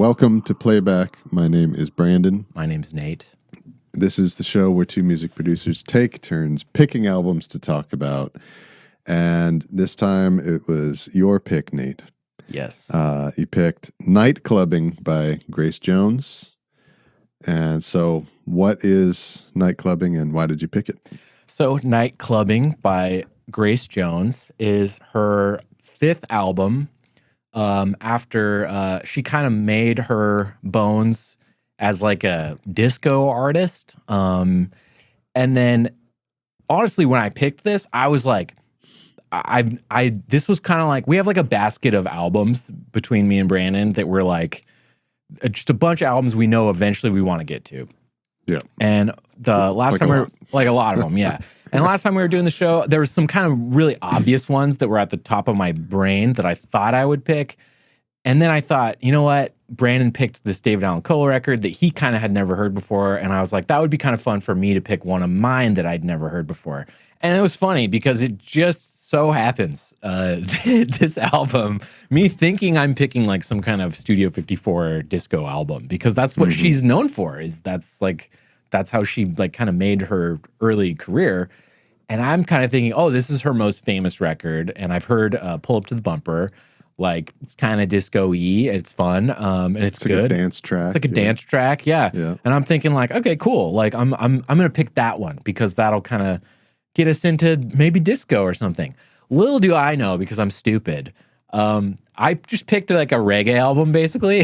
Welcome to Playback. My name is Brandon. My name's Nate. This is the show where two music producers take turns picking albums to talk about. And this time it was your pick, Nate. Yes. You picked Nightclubbing by Grace Jones. And so what is Nightclubbing and why did you pick it? So Nightclubbing by Grace Jones is her fifth album after she kind of made her bones as like a disco artist. And then honestly, when I picked this, I was like, this was kind of like, we have like a basket of albums between me and Brandon that we're like, just a bunch of albums we know eventually we want to get to. Yeah. And the last time like a lot of them, yeah. And last time we were doing the show, there was some kind of really obvious ones that were at the top of my brain that I thought I would pick. And then I thought, you know what? Brandon picked this David Allan Coe record that he kind of had never heard before. And I was like, that would be kind of fun for me to pick one of mine that I'd never heard before. And it was funny because it just so happens this album, me thinking I'm picking like some kind of Studio 54 disco album because that's what she's known for. That's how she like kind of made her early career. And I'm kind of thinking, oh, this is her most famous record. And I've heard Pull Up to the Bumper. Like it's kind of disco-y. It's fun. And it's good. Like a dance track. It's like a dance track. Yeah. And I'm thinking like, okay, cool. Like I'm gonna pick that one because that'll kind of get us into maybe disco or something. Little do I know, because I'm stupid. I just picked like a reggae album, basically,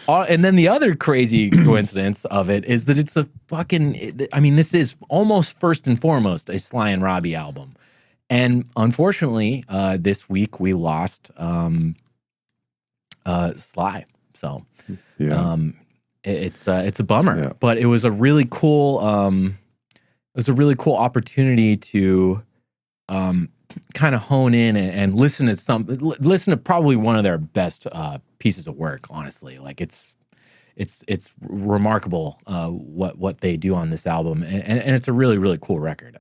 and then the other crazy coincidence of it is that it's a fucking. I mean, this is almost first and foremost a Sly and Robbie album, and unfortunately, this week we lost Sly. So, yeah. It's a bummer, Yeah. but it was a really cool. It was a really cool opportunity to kind of hone in and listen to probably one of their best pieces of work. Honestly, like it's remarkable what they do on this album, and it's a really really cool record.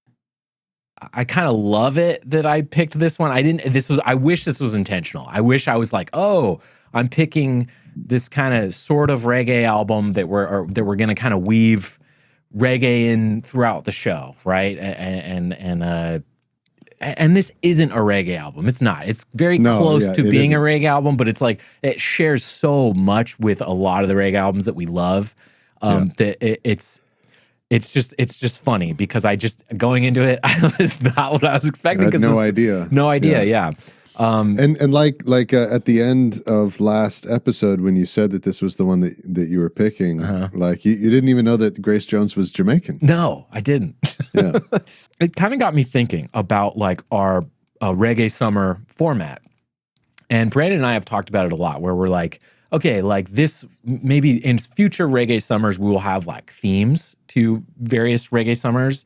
I kind of love it that I picked this one. I wish this was intentional. I wish I was like, oh, I'm picking this kind of sort of reggae album that we're going to kind of weave reggae in throughout the show, right? And this isn't a reggae album. It's not. It's very close to being a reggae album, but it's like it shares so much with a lot of the reggae albums that we love. That it's just funny because I just going into it, it's not what I was expecting. I had no idea. No idea. Yeah. And like at the end of last episode when you said that this was the one that you were picking, like you didn't even know that Grace Jones was Jamaican. No, I didn't. Yeah. It kind of got me thinking about like our reggae summer format. And Brandon and I have talked about it a lot where we're like, okay, like this, maybe in future reggae summers, we will have like themes to various reggae summers.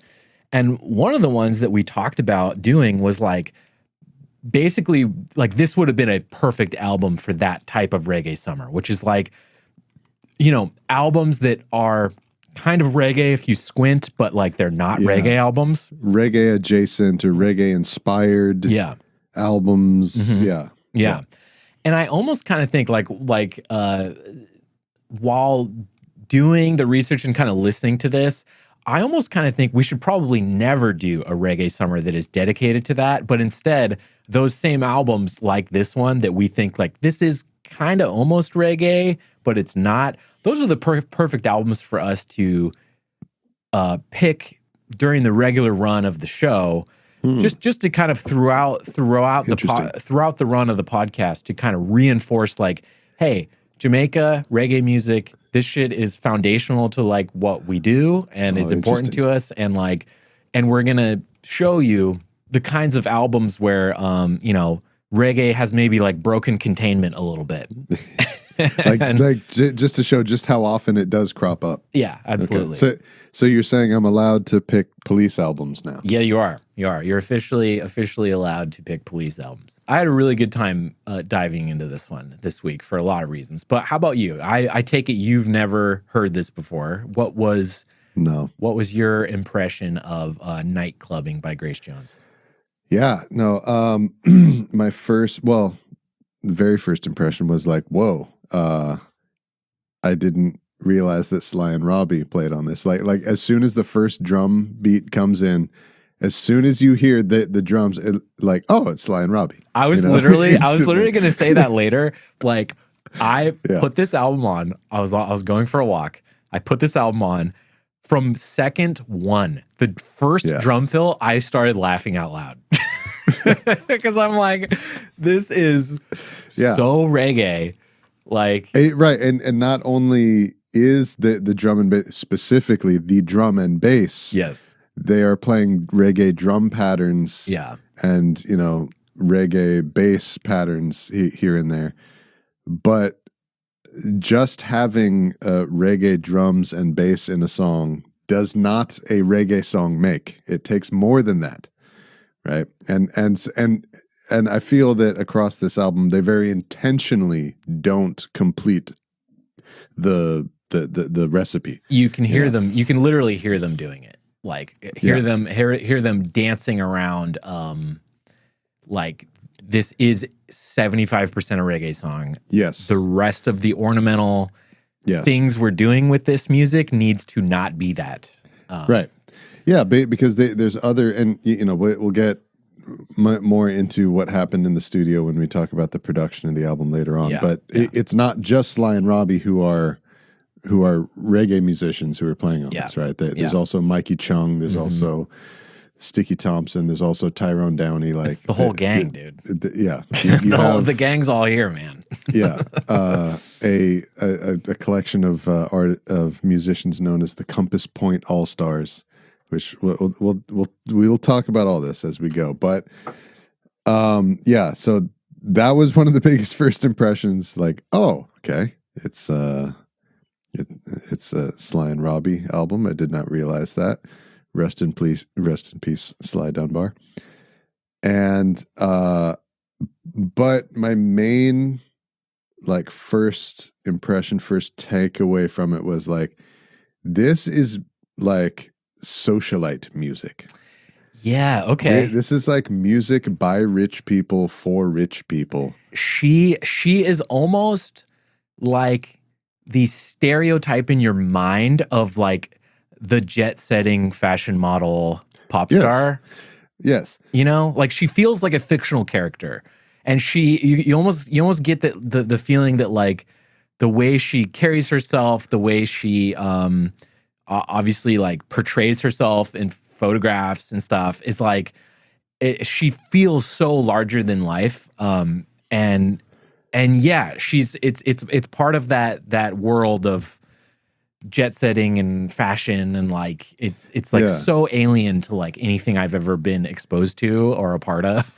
And one of the ones that we talked about doing was like, basically, like this would have been a perfect album for that type of reggae summer, which is like, you know, albums that are kind of reggae if you squint, but like they're not reggae albums. Reggae adjacent or reggae inspired albums. Mm-hmm. Yeah. And I almost kind of think like while doing the research and kind of listening to this, I almost kind of think we should probably never do a reggae summer that is dedicated to that, but instead those same albums like this one that we think like this is kind of almost reggae, but it's not. Those are the perfect albums for us to pick during the regular run of the show, just to kind of throughout the run of the podcast to kind of reinforce like, hey, Jamaica reggae music. This shit is foundational to like what we do and is important to us, and like, and we're gonna show you the kinds of albums where you know, reggae has maybe like broken containment a little bit. Just to show just how often it does crop up. Yeah, absolutely. Okay. So you're saying I'm allowed to pick Police albums now? Yeah, you are. You're officially allowed to pick Police albums. I had a really good time diving into this one this week for a lot of reasons. But how about you? I take it you've never heard this before. What was your impression of Nightclubbing by Grace Jones? Yeah, no. My first, the very first impression was like, whoa, I didn't realize that Sly and Robbie played on this. Like as soon as the first drum beat comes in, as soon as you hear the drums, like, oh, it's Sly and Robbie. I was literally going to say that later. Like, I put this album on. I was going for a walk. I put this album on. From second one, the first drum fill, I started laughing out loud because I'm like, this is so reggae. Like, right, and not only is the drum and bass, specifically the drum and bass, yes, they are playing reggae drum patterns, and reggae bass patterns here and there, but just having reggae drums and bass in a song does not a reggae song make. It takes more than that, right? And I feel that across this album, they very intentionally don't complete the recipe. You can hear them. You can literally hear them doing it. Like hear them dancing around. Like this is 75% a reggae song. Yes. The rest of the ornamental things we're doing with this music needs to not be that. Right. Yeah, because there's other, and we'll get more into what happened in the studio when we talk about the production of the album later on. But it's not just Sly and Robbie who are reggae musicians who are playing on this, right? There's also Mikey Chung. There's also Sticky Thompson. There's also Tyrone Downey. Like it's the whole gang, dude. Yeah, the gang's all here, man. A collection of musicians known as the Compass Point All Stars, which we'll talk about all this as we go. But so that was one of the biggest first impressions. Like, oh, okay, it's a Sly and Robbie album. I did not realize that. Rest in peace, Sly Dunbar. And but my main first impression, first takeaway from it was like, this is like socialite music. Yeah, okay. This is like music by rich people for rich people. She is almost like the stereotype in your mind of like the jet-setting fashion model pop star. Yes. Like she feels like a fictional character. And you almost get the feeling that like the way she carries herself, the way she obviously like portrays herself in photographs and stuff is like she feels so larger than life. And yeah, it's part of that world of jet setting and fashion, and like it's like so alien to like anything I've ever been exposed to or a part of.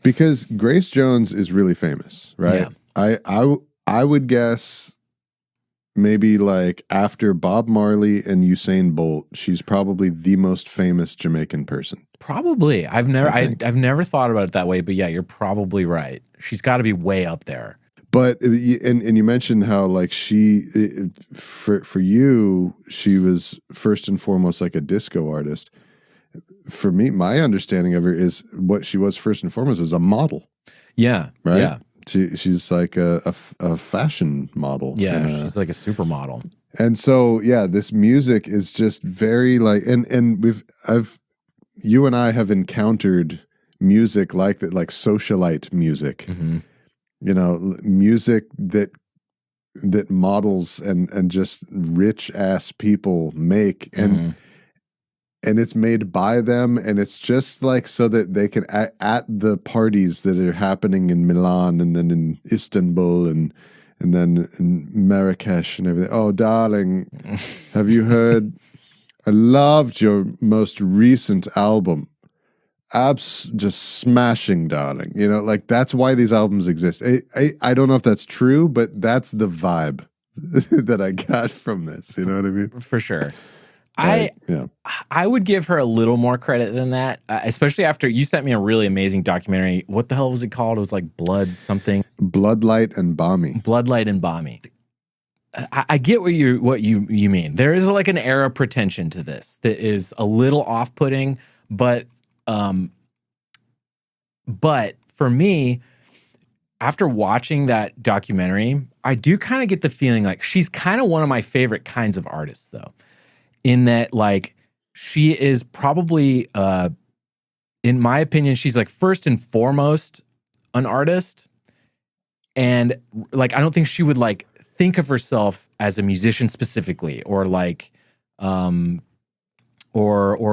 Because Grace Jones is really famous, right? Yeah. I would guess maybe like after Bob Marley and Usain Bolt, she's probably the most famous Jamaican person. Probably. I've never thought about it that way, but yeah, you're probably right. She's got to be way up there. But and you mentioned how like for you, she was first and foremost like a disco artist. For me, my understanding of her is what she was first and foremost was a model. Yeah, right. Yeah, she's like a fashion model. Yeah, she's like a supermodel. And so this music is just very like, and you and I have encountered music like that, like socialite music. Mm-hmm. Music that models and just rich ass people make, and it's made by them, and it's just like so that they can at the parties that are happening in Milan and then in Istanbul and then in Marrakesh and everything. Oh, darling, have you heard? I loved your most recent album. Just smashing, darling. Like that's why these albums exist. I don't know if that's true, but that's the vibe that I got from this. You know what I mean? For sure. I would give her a little more credit than that, especially after you sent me a really amazing documentary. What the hell was it called? It was like Bloodlight and Balmy. Bloodlight and Balmy. I get what you mean. There is like an air of pretension to this that is a little off-putting, but for me, after watching that documentary, I do kind of get the feeling like she's kind of one of my favorite kinds of artists, though, in that like she is probably, in my opinion, she's like first and foremost an artist. And like, I don't think she would like think of herself as a musician specifically, or like, or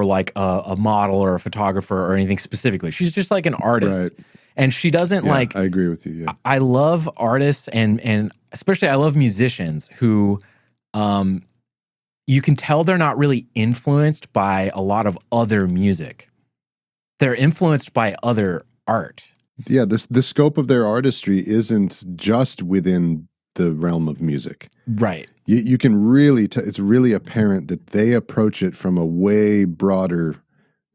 like a model or a photographer or anything specifically. She's just like an artist. Right. And she doesn't like, I agree with you. Yeah. I love artists and especially I love musicians who, you can tell they're not really influenced by a lot of other music. They're influenced by other art. Yeah. The scope of their artistry isn't just within the realm of music. Right. You can really, it's really apparent that they approach it from a way broader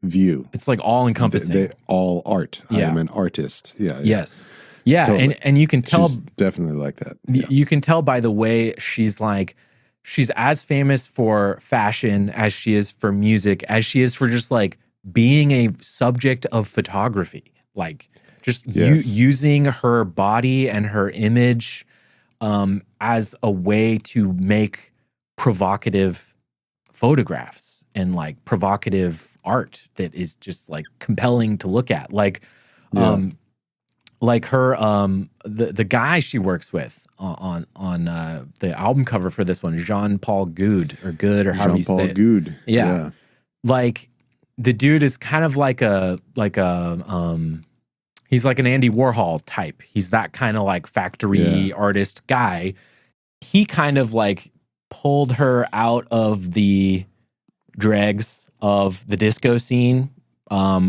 view. It's like all encompassing. They all art. Yeah. I am an artist. Yeah. Yes. Yeah. Totally. And you can tell. She's definitely like that. Yeah. You can tell by the way she's like, she's as famous for fashion as she is for music, as she is for just like being a subject of photography. Like just using her body and her image as a way to make provocative photographs and like provocative art that is just like compelling to look at. Like, like her, the guy she works with on the album cover for this one, Jean-Paul Goude or Good or however you say it. Jean-Paul Goude. Yeah. Like the dude is kind of like he's like an Andy Warhol type. He's that kind of like factory artist guy. He kind of like pulled her out of the dregs of the disco scene,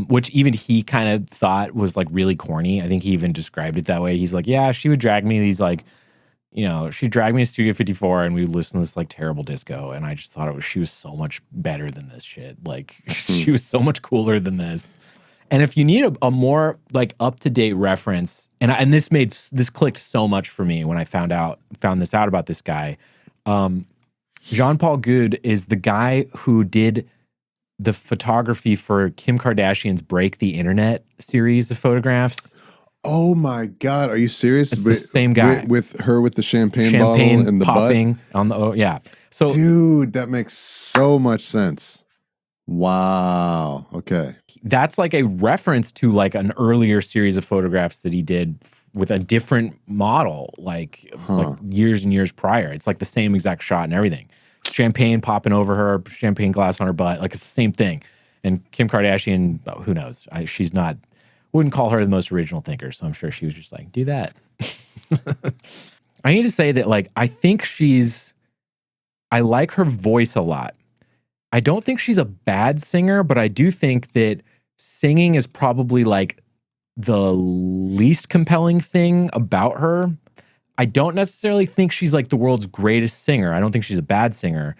which even he kind of thought was like really corny. I think he even described it that way. He's like, yeah, she would drag me to these like, you know, she'd drag me to Studio 54 and we would listen to this like terrible disco. And I just thought she was so much better than this shit. Like she was so much cooler than this. And if you need a more like up-to-date reference, and this clicked so much for me when I found this out about this guy. Jean-Paul Goude is the guy who did the photography for Kim Kardashian's Break the Internet series of photographs. Oh my God, are you serious? It's the same guy. With her with the champagne bottle and the popping butt? On the, yeah. So, dude, that makes so much sense. Wow. Okay. That's like a reference to like an earlier series of photographs that he did with a different model, like years and years prior. It's like the same exact shot and everything. Champagne popping over her, champagne glass on her butt. Like it's the same thing. And Kim Kardashian, who knows? She's not, wouldn't call her the most original thinker. So I'm sure she was just like, do that. I need to say that like, I think I like her voice a lot. I don't think she's a bad singer, but I do think that singing is probably like the least compelling thing about her. I don't necessarily think she's like the world's greatest singer. I don't think she's a bad singer.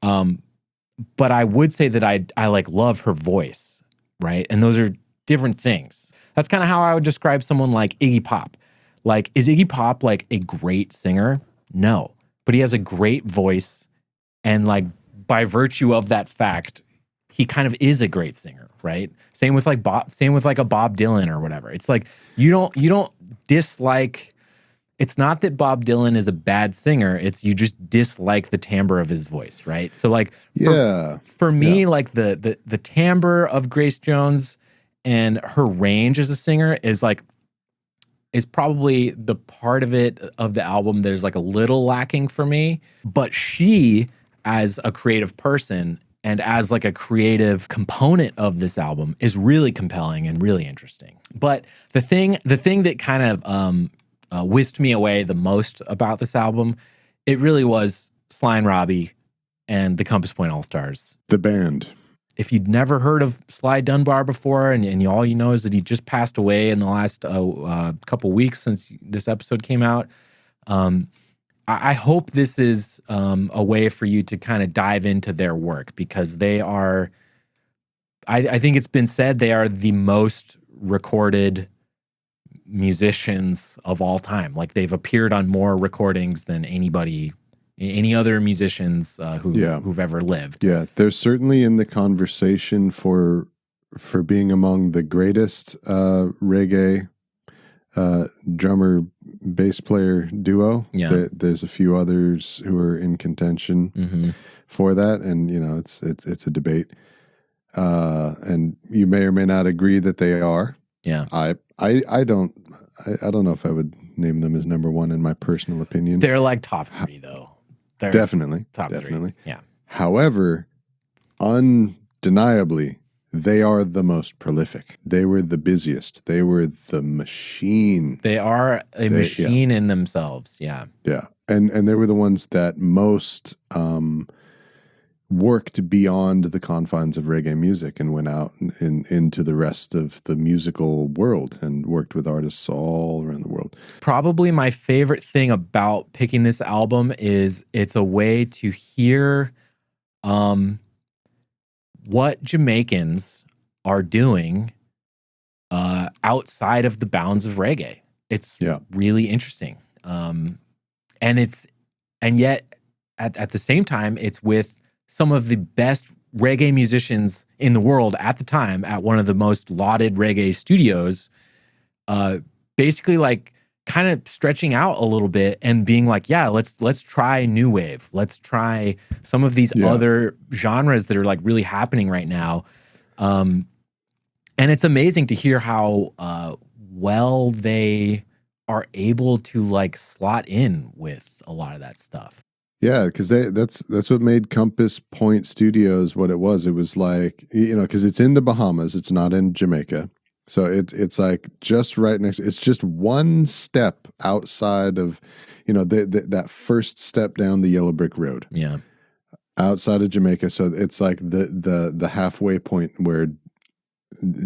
But I would say that I like love her voice, right? And those are different things. That's kind of how I would describe someone like Iggy Pop. Like, is Iggy Pop like a great singer? No. But he has a great voice, and like by virtue of that fact, he kind of is a great singer, right? Same with like a Bob Dylan or whatever. It's like you don't dislike. It's not that Bob Dylan is a bad singer. It's you just dislike the timbre of his voice, right? So like for me, like the timbre of Grace Jones and her range as a singer is probably the part of the album that is like a little lacking for me. But she, as a creative person and as like a creative component of this album, is really compelling and really interesting. But the thing that kind of whisked me away the most about this album, it really was Sly Robbie and the Compass Point All-Stars. The band. If you'd never heard of Sly Dunbar before, and all you know is that he just passed away in the last couple weeks since this episode came out, I hope this is a way for you to kind of dive into their work, because they are, I think it's been said, they are the most recorded musicians of all time. Like, they've appeared on more recordings than any other musicians who've ever lived. Yeah, they're certainly in the conversation for being among the greatest reggae drummer bass player duo. Yeah. There's a few others who are in contention for that, and it's a debate. And you may or may not agree that they are. Yeah. I don't know if I would name them as number one in my personal opinion. They're like top three though. They're definitely top definitely. Three. Yeah. However, undeniably, they are the most prolific. They were the busiest. They were the machine. They are a machine in themselves. Yeah. Yeah. And they were the ones that most worked beyond the confines of reggae music and went out into the rest of the musical world and worked with artists all around the world. Probably my favorite thing about picking this album is it's a way to hear what Jamaicans are doing outside of the bounds of reggae. It's really interesting. And yet at the same time, it's with some of the best reggae musicians in the world at the time at one of the most lauded reggae studios, basically like kind of stretching out a little bit and being like, yeah, let's try new wave. Let's try some of these other genres that are like really happening right now. And it's amazing to hear how well they are able to like slot in with a lot of that stuff. Yeah, because that's what made Compass Point Studios what it was. It was like, because it's in the Bahamas, it's not in Jamaica. So it's like just right next. It's just one step outside of, that first step down the yellow brick road. Yeah, outside of Jamaica. So it's like the halfway point where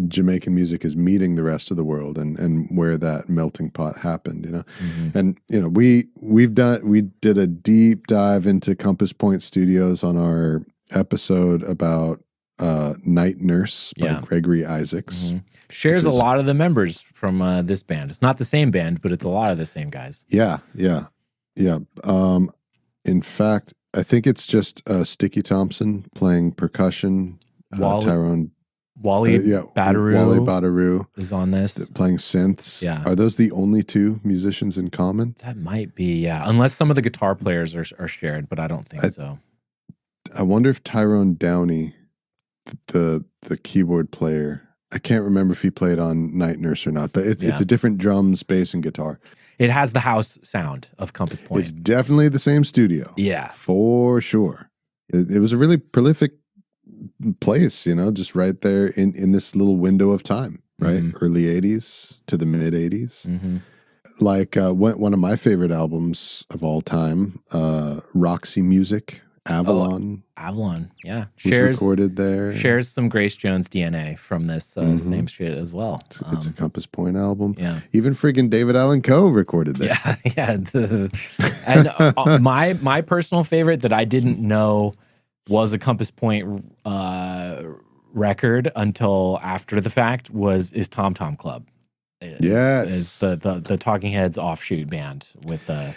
Jamaican music is meeting the rest of the world, and where that melting pot happened. And we did a deep dive into Compass Point Studios on our episode about Night Nurse by Gregory Isaacs. Shares a lot of the members from this band. It's not the same band, but it's a lot of the same guys. Yeah. In fact, I think it's just Sticky Thompson playing percussion. Wally Badarou is on this. Playing synths. Yeah. Are those the only two musicians in common? That might be, yeah. Unless some of the guitar players are shared, but I don't think so. I wonder if Tyrone Downey, the keyboard player, I can't remember if he played on Night Nurse or not, but it's a different drums, bass, and guitar. It has the house sound of Compass Point. It's definitely the same studio. Yeah. For sure. It was a really prolific place, just right there in this little window of time, right? Early 80s to the mid 80s. Like one of my favorite albums of all time, Roxy Music, Avalon. Avalon, yeah. Was recorded there. Shares some Grace Jones DNA from this same shit as well. It's a Compass Point album. Yeah. Even friggin' David Allan Coe recorded there. Yeah. And my personal favorite that I didn't know was a Compass Point record until after the fact is Tom Tom Club. Is the Talking Heads offshoot band with the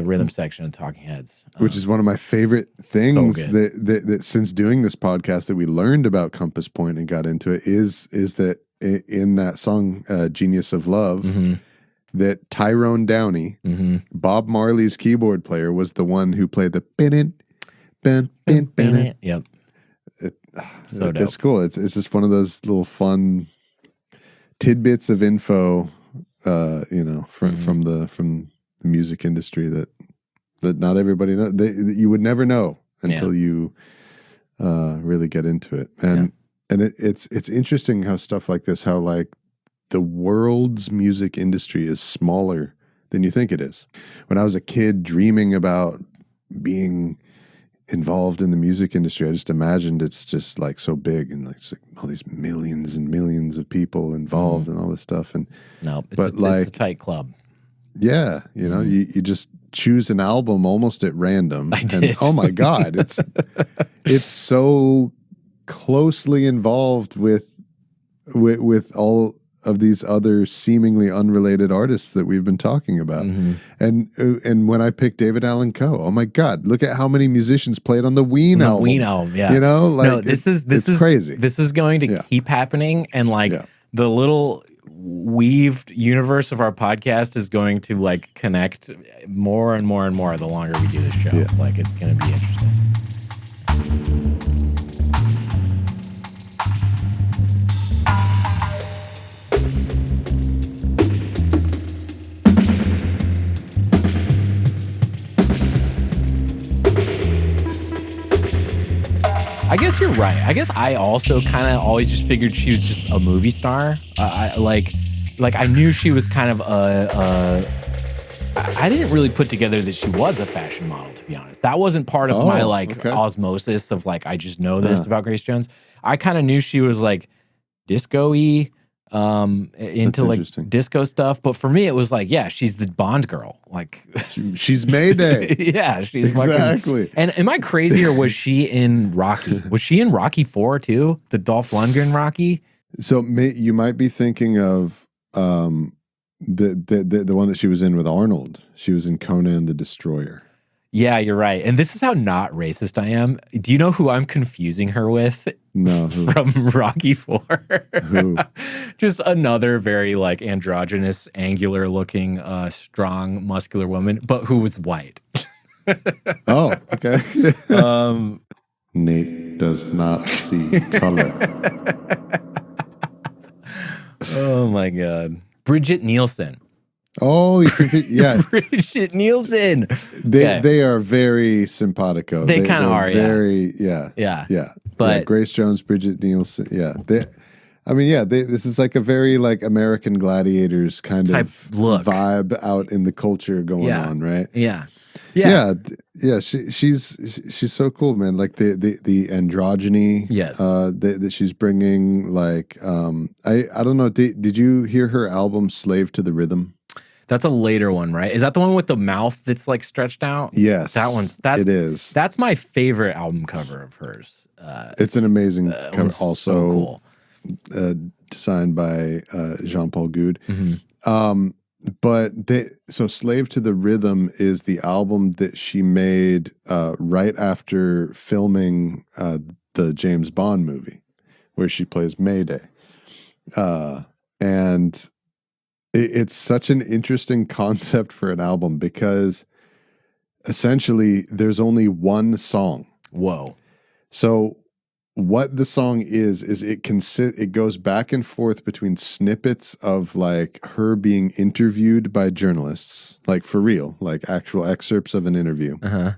rhythm section of Talking Heads, which is one of my favorite things that since doing this podcast that we learned about Compass Point and got into it is that in that song Genius of Love, that Tyrone Downey, Bob Marley's keyboard player, was the one who played the Yep. So it's cool. It's just one of those little fun tidbits of info, from the music industry that not everybody knows. You would never know until you really get into it. And it's interesting how stuff like this, how like the world's music industry is smaller than you think it is. When I was a kid dreaming about being involved in the music industry, I just imagined it's just like so big and like all these millions and millions of people involved and all this stuff. And it's a tight club. Yeah, you just choose an album almost at random. And oh my God, it's so closely involved with all of these other seemingly unrelated artists that we've been talking about. And when I picked David Allan Coe, oh my God, look at how many musicians played on the Ween album. Ween album, yeah. This is crazy. This is going to keep happening, and the little weaved universe of our podcast is going to like connect more and more and more the longer we do this show. Yeah. Like it's going to be interesting. I guess you're right. I guess I also kind of always just figured she was just a movie star. Like I knew she was kind of I didn't really put together that she was a fashion model, to be honest. That wasn't part of my osmosis of like, I just know this about Grace Jones. I kind of knew she was like disco-y, into like disco stuff. But for me, it was like, yeah, she's the Bond girl. Like she's Mayday. Yeah, she's exactly. Fucking, and am I crazy or was she in Rocky? Was she in Rocky 4 too? The Dolph Lundgren Rocky? So you might be thinking of the one that she was in with Arnold. She was in Conan the Destroyer. Yeah, you're right. And this is how not racist I am. Do you know who I'm confusing her with? No. Who? From Rocky 4. Who? Just another very like androgynous, angular looking, strong, muscular woman, but who was white. Oh, okay. Nate does not see color. Oh my God. Bridget Nielsen. Oh, yeah. Bridget Nielsen. They are very simpatico. They kind of are, very, yeah. But yeah, Grace Jones, Bridget Nielsen, yeah. This is like a very like American Gladiators kind of look. Vibe out in the culture going on, right? Yeah. She's so cool, man. Like the androgyny, yes, that she's bringing. Like, I don't know. Did you hear her album "Slave to the Rhythm"? That's a later one, right? Is that the one with the mouth that's like stretched out? Yes, it is. That's my favorite album cover of hers. It's an amazing cover. Also, so cool. Designed by Jean-Paul Goude. Mm-hmm. But so Slave to the Rhythm is the album that she made right after filming the James Bond movie, where she plays Mayday. And it's such an interesting concept for an album because essentially there's only one song. Whoa. So what the song is it goes back and forth between snippets of like her being interviewed by journalists, like for real, like actual excerpts of an interview. Uh-huh.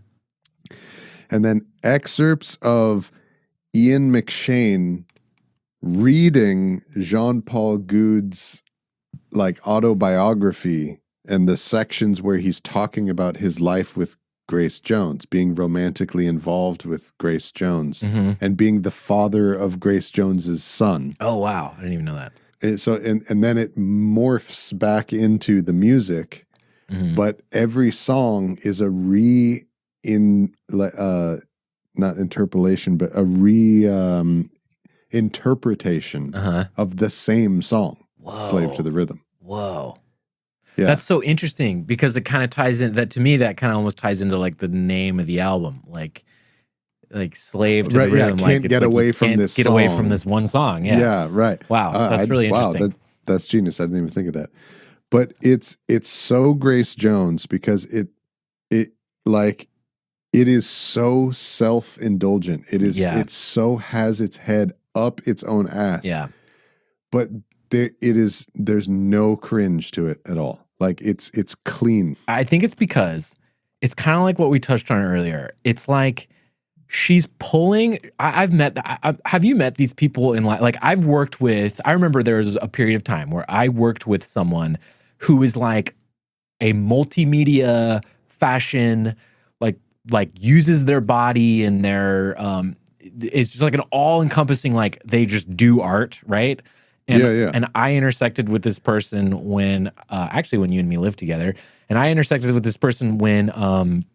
And then excerpts of Ian McShane reading Jean-Paul Goude's like autobiography and the sections where he's talking about his life with Grace Jones, being romantically involved with Grace Jones, mm-hmm. and being the father of Grace Jones's son. Oh, wow. I didn't even know that. And then it morphs back into the music, mm-hmm. but every song is a not interpolation, but a interpretation uh-huh. of the same song. Whoa. Slave to the Rhythm. Whoa. Yeah. That's so interesting because it kind of ties in that to me, that kind of almost ties into like the name of the album, like Slave to the Rhythm. Yeah, can't get away from this song. Get away from this one song. Yeah. Yeah, right. Wow. That's really interesting. Wow, that's genius. I didn't even think of that. But it's so Grace Jones because it is so self-indulgent. It so has its head up its own ass. Yeah. But there's no cringe to it at all. Like it's clean. I think it's because it's kind of like what we touched on earlier. It's like she's pulling. Have you met these people in like I've worked with? I remember there was a period of time where I worked with someone who is like a multimedia fashion, like uses their body and their it's just like an all encompassing, like they just do art, right? And I intersected with this person when actually when you and me lived together, and I intersected with this person when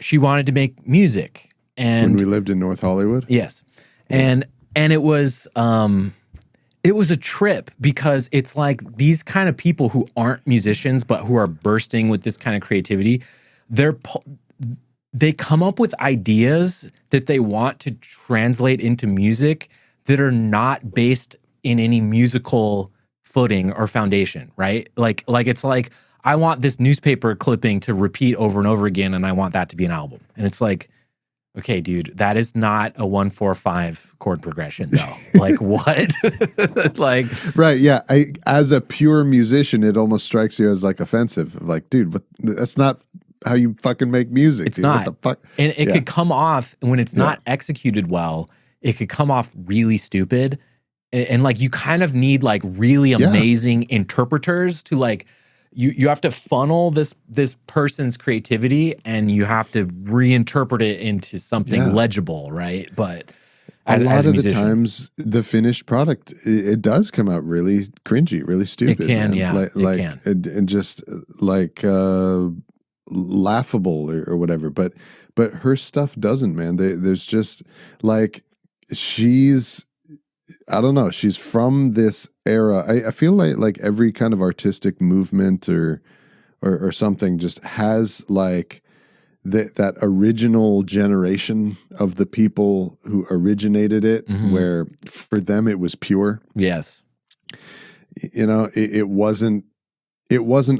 she wanted to make music. And when we lived in North Hollywood? Yes. And it was a trip because it's like these kind of people who aren't musicians but who are bursting with this kind of creativity, they come up with ideas that they want to translate into music that are not based in any musical footing or foundation, right? Like it's like, I want this newspaper clipping to repeat over and over again, and I want that to be an album. And it's like, okay, dude, that is not a 1-4-5 chord progression, though. Like, what? Like, right? Yeah. As a pure musician, it almost strikes you as like offensive. Like, dude, that's not how you fucking make music. It's dude. not. What the fuck? And it could come off, when it's not executed well, it could come off really stupid. And like, you kind of need like really amazing interpreters to like, you have to funnel this person's creativity, and you have to reinterpret it into something legible, right? But a lot of the times, the finished product, it does come out really cringy, really stupid. It can, man. it can. And just like laughable or whatever. But her stuff doesn't, man. There's just like, I don't know. She's from this era. I feel like every kind of artistic movement or something just has like that original generation of the people who originated it, where for them it was pure. Yes. You know, it wasn't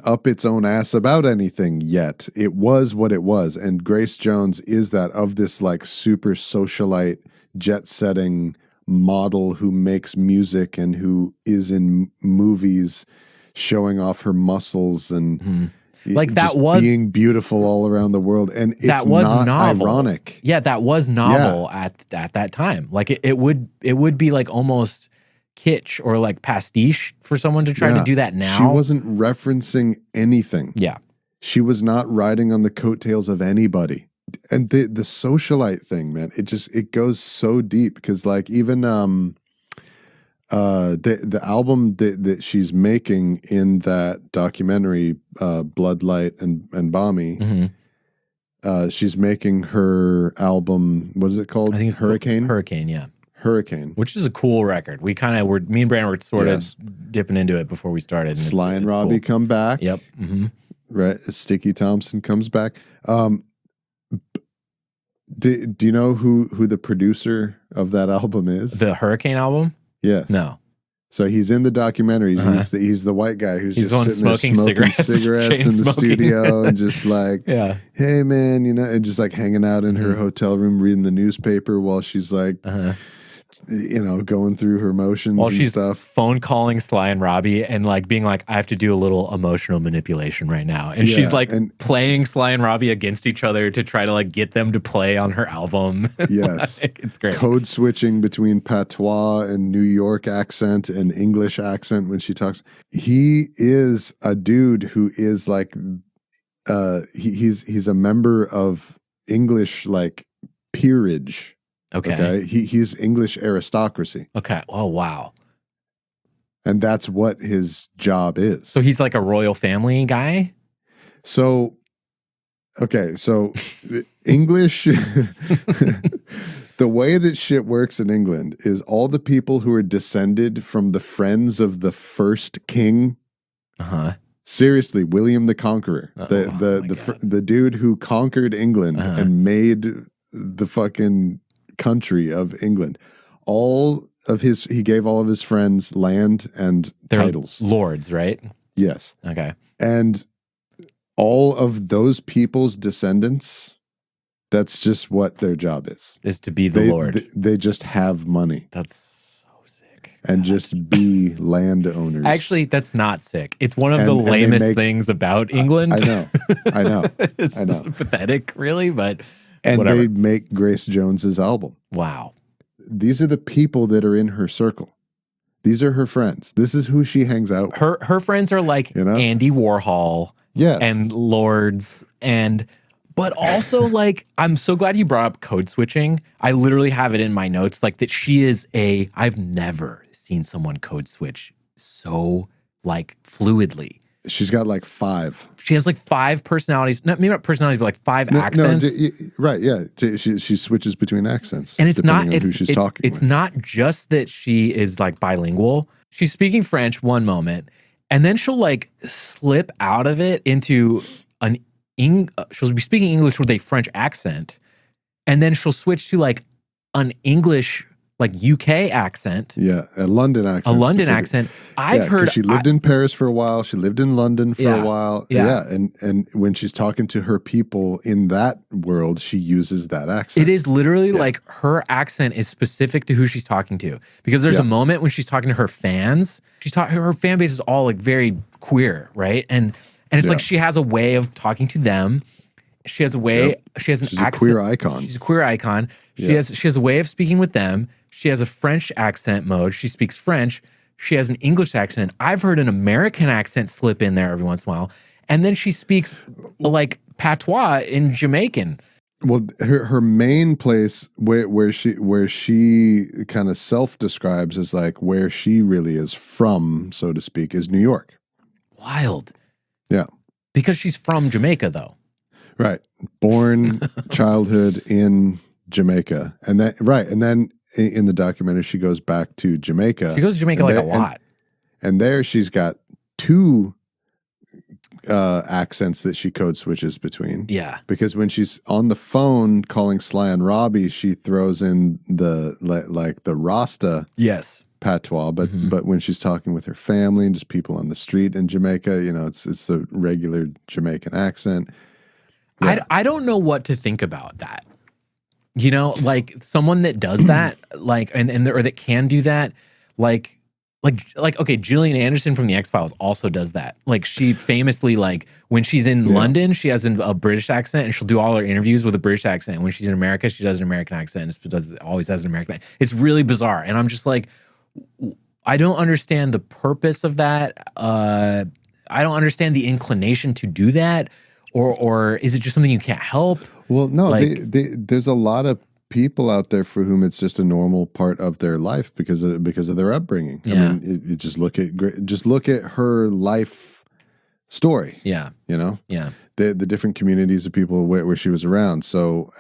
up its own ass about anything yet. It was what it was. And Grace Jones is that, of this like super socialite, jet setting model who makes music and who is in movies showing off her muscles and like that was being beautiful all around the world. And it's that was not novel. ironic. Yeah, that was novel at that time. Like it would be like almost kitsch or like pastiche for someone to try to do that now. She wasn't referencing anything. Yeah. She was not riding on the coattails of anybody. And the socialite thing, man, it goes so deep, because like even the album that she's making in that documentary, Bloodlight and Balmy, she's making her album, what is it called? I think it's Hurricane? Hurricane, yeah. Hurricane. Which is a cool record. Me and Brandon were sort of dipping into it before we started. Sly and Robbie come back. Yep. Right. Sticky Thompson comes back. Do you know who the producer of that album is? The Hurricane album? Yes. No. So he's in the documentary. He's the white guy who's just sitting there smoking cigarettes in the studio and just like, hey man, you know, and just like hanging out in her hotel room reading the newspaper while she's like, you know, going through her emotions while and she's stuff. Phone calling Sly and Robbie and like being like, I have to do a little emotional manipulation right now. And she's like playing Sly and Robbie against each other to try to like get them to play on her album. Yes. Like, it's great. Code switching between patois and New York accent and English accent when she talks. He is a dude who is like, he's a member of English like peerage. Okay. He's English aristocracy. Okay. Oh, wow. And that's what his job is. So he's like a royal family guy? So, okay. So English, the way that shit works in England is all the people who are descended from the friends of the first king. Seriously, William the Conqueror, the dude who conquered England and made the fucking country of England. He gave all of his friends land and titles. Lords, right? Yes. Okay. And all of those people's descendants, that's just what their job is to be the Lord. They just have money. That's so sick. And just be landowners. Actually, that's not sick. It's one of the lamest things about England. I know. It's I know. Pathetic, really, but and whatever. They make Grace Jones's album. Wow. These are the people that are in her circle. These are her friends. This is who she hangs out with. Her friends are like, you know? Andy Warhol and Lords but also like, I'm so glad you brought up code switching. I literally have it in my notes like that I've never seen someone code switch so like fluidly. She's got like 5. She has like 5 personalities. Maybe not personalities, but like 5 accents. Right, yeah. She switches between accents. And it's not who she's talking It's with. not just that she is like bilingual. She's speaking French one moment, and then she'll like slip out of it into she'll be speaking English with a French accent, and then she'll switch to like an English like UK accent. Yeah, a London accent. A London accent. I've heard she lived in Paris for a while. She lived in London for a while. Yeah. And when she's talking to her people in that world, she uses that accent. It is literally like her accent is specific to who she's talking to. Because there's a moment when she's talking to her fans. Her fan base is all like very queer, right? And it's like she has a way of talking to them. She has a way. She has an accent. She's a queer icon. She's a queer icon. She has a way of speaking with them. She has a French accent mode. She speaks French. She has an English accent. I've heard an American accent slip in there every once in a while. And then she speaks like patois in Jamaican. Well, her main place where she kind of self-describes as like where she really is from, so to speak, is New York. Wild. Yeah. Because she's from Jamaica, though. Right. Born childhood in Jamaica. And then in the documentary, she goes back to Jamaica. She goes to Jamaica like a lot. And there she's got two accents that she code switches between. Yeah. Because when she's on the phone calling Sly and Robbie, she throws in the the Rasta patois. But when she's talking with her family and just people on the street in Jamaica, it's a regular Jamaican accent. Yeah. I don't know what to think about that. Like someone that does that, like, or that can do that, like, okay, Gillian Anderson from The X-Files also does that. Like, she famously, like, when she's in London, she has a British accent, and she'll do all her interviews with a British accent. When she's in America, she does an American accent. Always has an American accent. It's really bizarre. And I'm just like, I don't understand the purpose of that. I don't understand the inclination to do that. Or is it just something you can't help? Well, no, there's a lot of people out there for whom it's just a normal part of their life because of their upbringing. Yeah. I mean, you just look at her life story. Yeah. Yeah. The different communities of people where she was around. So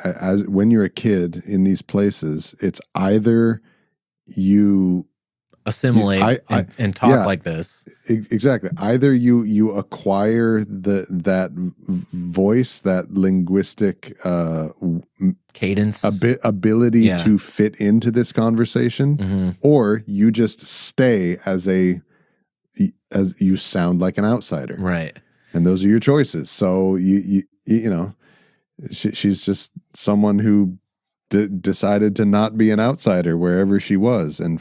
when you're a kid in these places, it's either you assimilate and talk like this. Exactly. Either you acquire that voice, that linguistic cadence, ability to fit into this conversation, or you just stay as you sound like an outsider, right? And those are your choices. So she's just someone who decided to not be an outsider wherever she was, and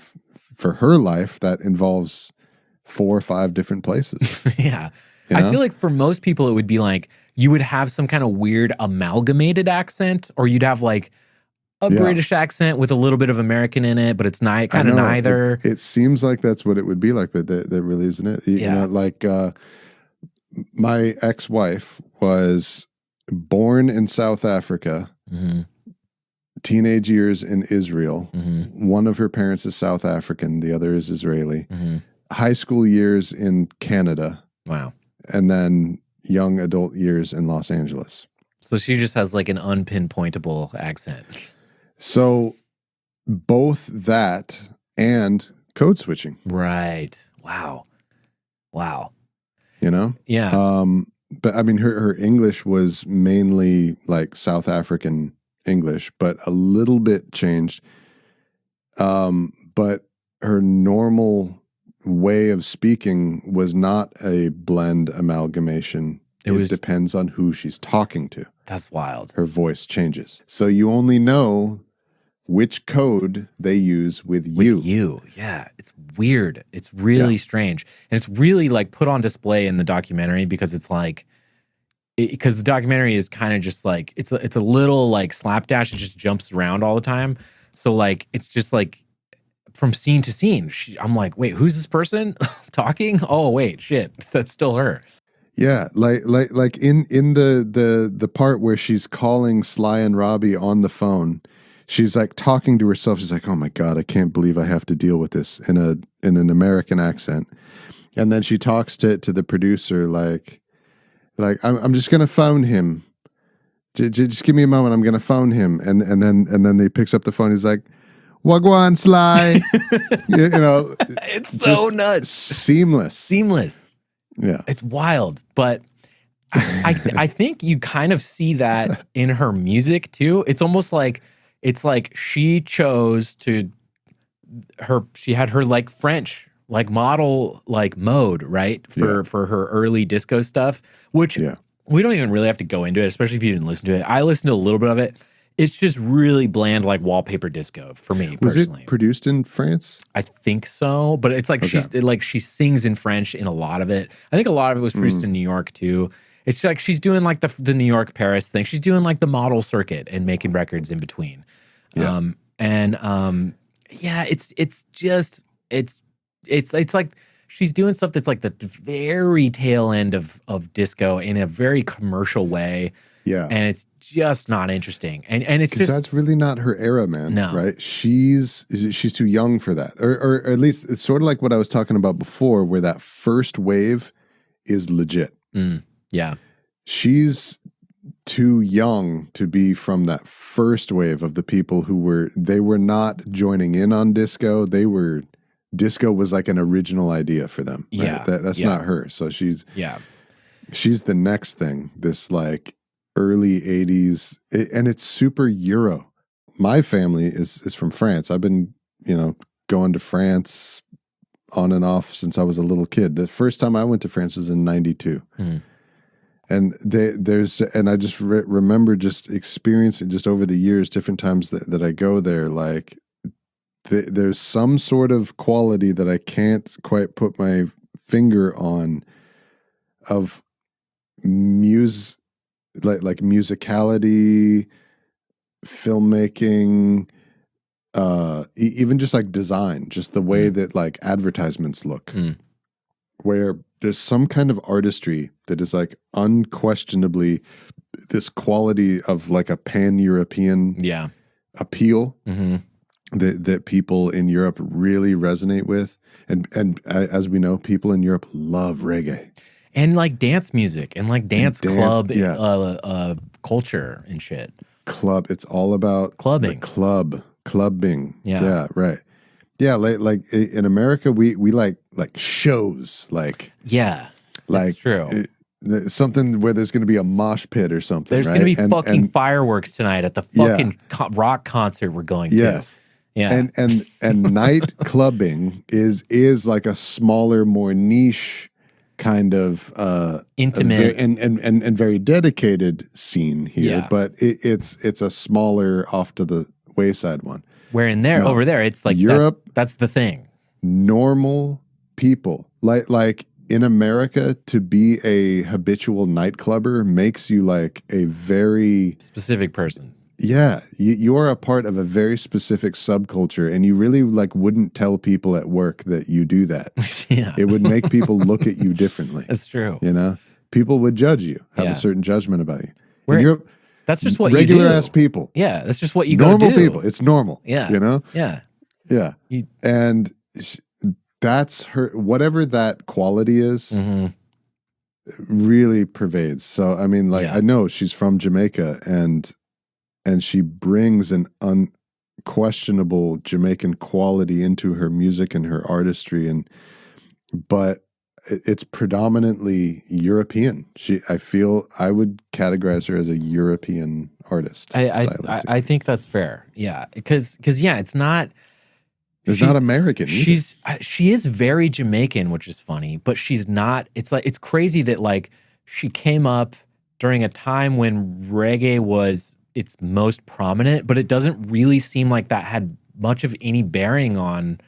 for her life, that involves 4 or 5 different places. Yeah. I feel like for most people, it would be like you would have some kind of weird amalgamated accent, or you'd have like a British accent with a little bit of American in it, but it's kind of neither. It seems like that's what it would be like, but that really isn't it. You know, like my ex-wife was born in South Africa, teenage years in Israel. One of her parents is South African, the other is Israeli. High school years in Canada. Wow. And then young adult years in Los Angeles. So she just has like an unpinpointable accent. So both that and code switching. Right. Wow. Yeah. But I mean, her English was mainly like South African English, but a little bit changed. But her normal way of speaking was not a blend amalgamation. It depends on who she's talking to. That's wild. Her voice changes. So you only know which code they use with you. Yeah. It's weird. It's really strange. And it's really like put on display in the documentary because it's like, because the documentary is kind of just like, it's a little like slapdash. It just jumps around all the time. So like, it's just like from scene to scene. I'm like, wait, who's this person talking? Oh, wait, shit. That's still her. Yeah, like in the part where she's calling Sly and Robbie on the phone, she's like talking to herself. She's like, "Oh my God, I can't believe I have to deal with this in an American accent." And then she talks to the producer like I'm just gonna phone him. Just give me a moment. I'm gonna phone him. And then he picks up the phone. He's like, "Wagwan, Sly." It's so nuts. Seamless. Yeah. It's wild, but I think you kind of see that in her music too. It's almost like she chose to she had her like French like model like mode, right? For her early disco stuff, which we don't even really have to go into it, especially if you didn't listen to it. I listened to a little bit of it. It's just really bland, like wallpaper disco for me personally. Was it produced in France? I think so, but it's like she sings in French in a lot of it. I think a lot of it was produced in New York too. It's like she's doing like the New York Paris thing. She's doing like the model circuit and making records in between. Yeah. It's like she's doing stuff that's like the very tail end of disco in a very commercial way. Yeah. And it's just not interesting. And it's just that's really not her era, man. No. Right? She's too young for that. Or at least it's sort of like what I was talking about before, where that first wave is legit. Yeah. She's too young to be from that first wave of the people who were not joining in on disco. Disco was like an original idea for them. Right? Yeah. That's not her. So she's the next thing, this like early 80s, and it's super Euro. My family is from France. I've been, going to France on and off since I was a little kid. The first time I went to France was in 92. And and I just remember just experiencing just over the years, different times that I go there, like there's some sort of quality that I can't quite put my finger on of like musicality, filmmaking, even just like design, just the way that like advertisements look, where there's some kind of artistry that is like unquestionably this quality of like a pan-European appeal that people in Europe really resonate with. And as we know, people in Europe love reggae. And like dance music and like dance club culture and shit. Club. It's all about clubbing. Clubbing. Yeah, right. Yeah, like in America, we like shows. That's true. Something where there's going to be a mosh pit or something. There's going to be fucking fireworks tonight at the fucking rock concert we're going to. Yes. Yeah. And night clubbing is like a smaller, more niche kind of intimate and very dedicated scene here, but it's a smaller, off to the wayside one. Where over there, it's like Europe. That's the thing. Normal people, like in America, to be a habitual nightclubber makes you like a very specific person. Yeah, you are a part of a very specific subculture, and you really like wouldn't tell people at work that you do that. It would make people look at you differently. That's true. People would judge you, have a certain judgment about you. That's just what regular you do. ass people. Yeah, that's just what you normal go do. People. It's normal. Yeah, yeah. And that's her. Whatever that quality is, really pervades. So I mean, I know she's from Jamaica, and she brings an unquestionable Jamaican quality into her music and her artistry, but it's predominantly European. I feel I would categorize her as a European artist. I think that's fair. Yeah, because it's not. It's not American either. She is very Jamaican, which is funny, but she's not. It's crazy that like she came up during a time when reggae was its most prominent, but it doesn't really seem like that had much of any bearing on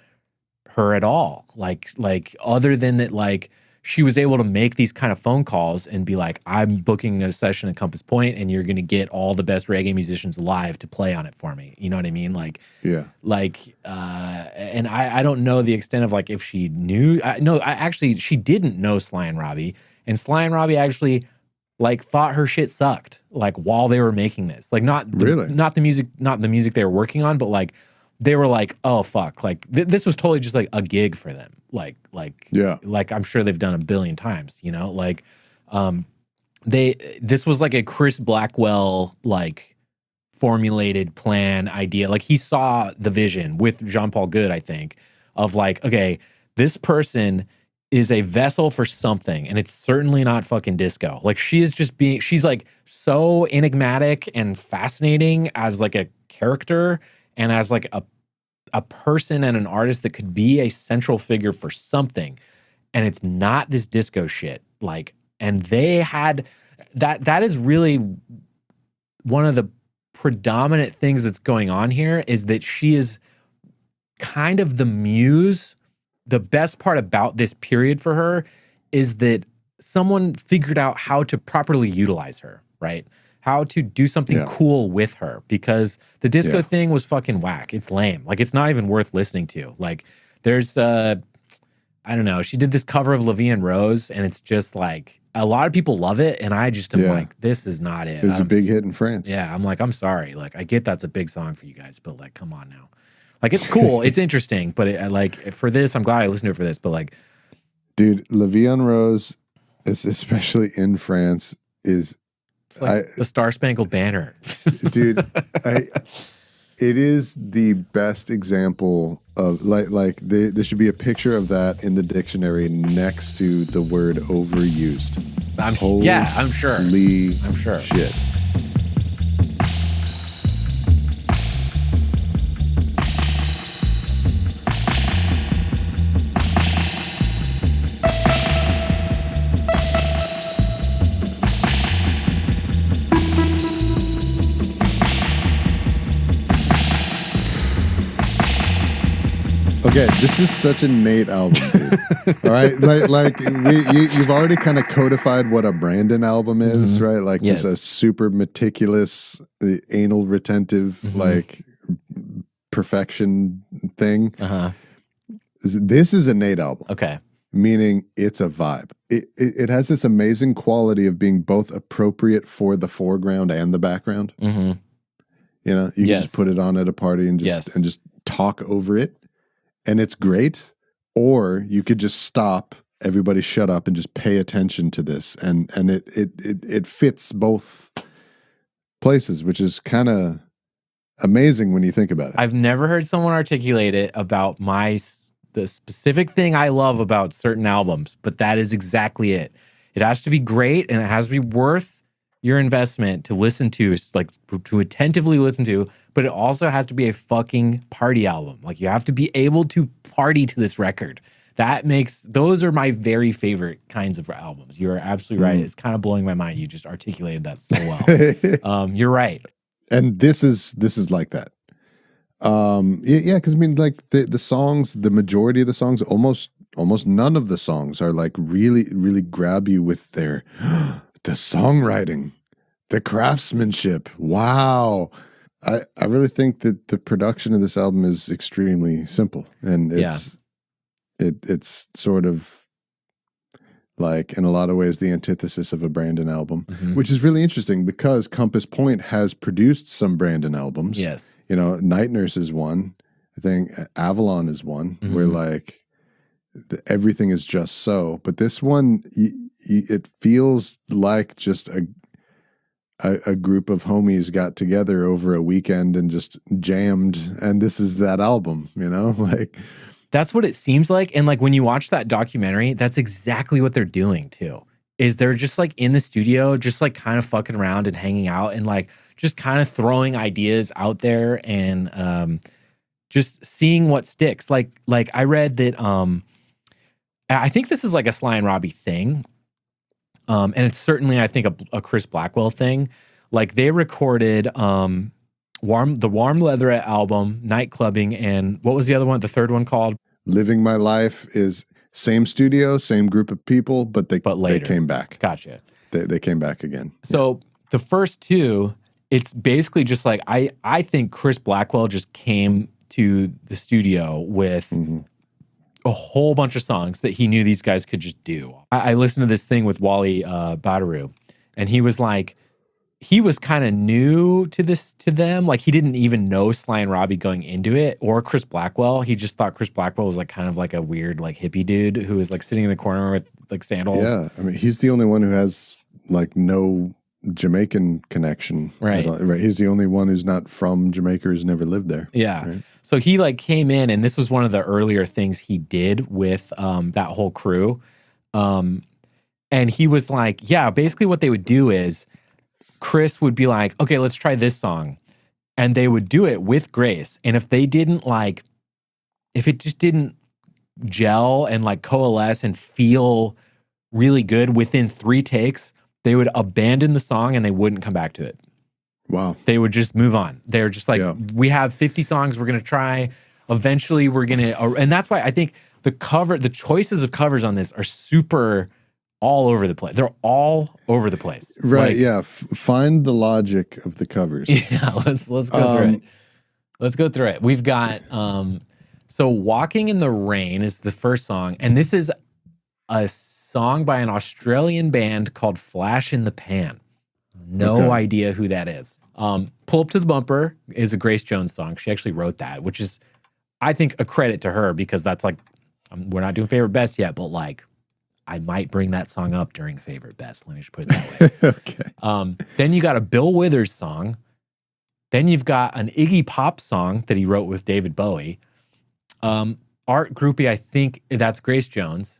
her at all. Like other than that, like she was able to make these kind of phone calls and be like, I'm booking a session at Compass Point and you're going to get all the best reggae musicians live to play on it for me. You know what I mean? And I don't know the extent of like if she knew, she didn't know Sly and Robbie, and Sly and Robbie actually like thought her shit sucked like while they were making this, like not the music they were working on, but like they were like, oh fuck, like this was totally just like a gig for them, like I'm sure they've done a billion times, this was like a Chris Blackwell like formulated plan idea. Like he saw the vision with Jean-Paul Goude, I think, of like, okay, this person is a vessel for something, and it's certainly not fucking disco. Like she's like so enigmatic and fascinating as like a character and as like a a person and an artist that could be a central figure for something, and it's not this disco shit. Like, and they had that is really one of the predominant things that's going on here, is that she is kind of the muse. The best part about this period for her is that someone figured out how to properly utilize her, right? How to do something cool with her, because the disco thing was fucking whack. It's lame. Like, it's not even worth listening to. Like, there's, I don't know, she did this cover of La Vie en Rose, and it's just like, a lot of people love it, and I just am like, this is not it. It was a big hit in France. Yeah, I'm like, I'm sorry. Like, I get that's a big song for you guys, but like, come on now. Like, it's cool. It's interesting, but like, for this, I'm glad I listened to it for this, but like. Dude, La Vie en Rose, especially in France, is... Like the Star Spangled Banner. Dude, it is the best example of, there should be a picture of that in the dictionary next to the word overused. I'm sure. I'm sure. Shit. Okay, this is such a Nate album, dude. All right, you've already kind of codified what a Brandon album is, right? Like, just a super meticulous, anal retentive, like perfection thing. This is a Nate album. Okay, meaning it's a vibe. It has this amazing quality of being both appropriate for the foreground and the background. You know, you can just put it on at a party and just talk over it. And it's great, or you could just stop, everybody shut up, and just pay attention to this, and it fits both places, which is kind of amazing when you think about it. I've never heard someone articulate it about the specific thing I love about certain albums, but that is exactly it. It has to be great, and it has to be worth your investment to listen to, like to attentively listen to. But it also has to be a fucking party album. Like, you have to be able to party to this record. Those are my very favorite kinds of albums. You're absolutely right. It's kind of blowing my mind. You just articulated that so well. You're right. And this is like that. Because I mean, like the songs, the majority of the songs, almost none of the songs are like really, really grab you with their the songwriting, the craftsmanship. Wow. I really think that the production of this album is extremely simple, and it's sort of like, in a lot of ways, the antithesis of a Brandon album, which is really interesting because Compass Point has produced some Brandon albums. Yes, you know, Night Nurse is one. I think Avalon is one, where like everything is just so. But this one, it feels like just a group of homies got together over a weekend and just jammed, and this is that album, you know? Like, that's what it seems like. And like, when you watch that documentary, that's exactly what they're doing too, is they're just like in the studio, just like kind of fucking around and hanging out, and like just kind of throwing ideas out there, and just seeing what sticks. Like I read that I think this is like a Sly and Robbie thing. And it's certainly, I think, a Chris Blackwell thing. Like, they recorded the Warm Leatherette album, Nightclubbing, and what was the other one, the third one called? Living My Life is same studio, same group of people, but they came back. Gotcha. They came back again. So the first two, it's basically just like, I think Chris Blackwell just came to the studio with a whole bunch of songs that he knew these guys could just do. I listened to this thing with Wally Badaru, and he was like, he was kind of new to them. Like, he didn't even know Sly and Robbie going into it, or Chris Blackwell. He just thought Chris Blackwell was like kind of like a weird like hippie dude who was like sitting in the corner with like sandals. Yeah, I mean, he's the only one who has like no Jamaican connection. Right. He's the only one who's not from Jamaica, who's never lived there. Yeah. Right? So he like came in, and this was one of the earlier things he did with that whole crew. And he was like, yeah, basically what they would do is Chris would be like, okay, let's try this song. And they would do it with grace. And if they didn't like if it just didn't gel and like coalesce and feel really good within 3 takes, they would abandon the song and they wouldn't come back to it. Wow. They would just move on. They're just like, we have 50 songs we're going to try. Eventually we're going to, and that's why I think the choices of covers on this are super all over the place. They're all over the place. Right. Like, yeah. Find the logic of the covers. Yeah. Let's go through it. Let's go through it. We've got, so Walking in the Rain is the first song. And this is a song by an Australian band called Flash in the Pan. No idea who that is. Pull Up to the Bumper is a Grace Jones song. She actually wrote that, which is, I think, a credit to her because that's like, we're not doing favorite best yet, but like, I might bring that song up during favorite best. Let me just put it that way. Okay. Then you got a Bill Withers song. Then you've got an Iggy Pop song that he wrote with David Bowie. Art Groupie, I think that's Grace Jones.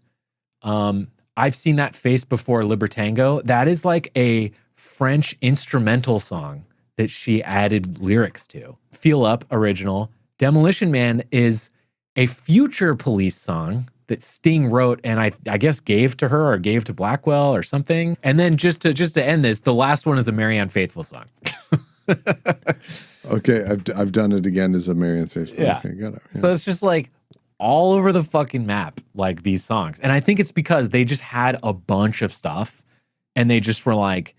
I've Seen That Face Before, Libertango. That is like a French instrumental song that she added lyrics to. Feel Up, original. Demolition Man is a Future Police song that Sting wrote and I guess gave to her or gave to Blackwell or something. And then just to end this, the last one is a Marianne Faithfull song. Okay, I've done it again as a Marianne Faithfull. Yeah. Okay, got it. Yeah. So it's just like all over the fucking map, like these songs. And I think it's because they just had a bunch of stuff and they just were like,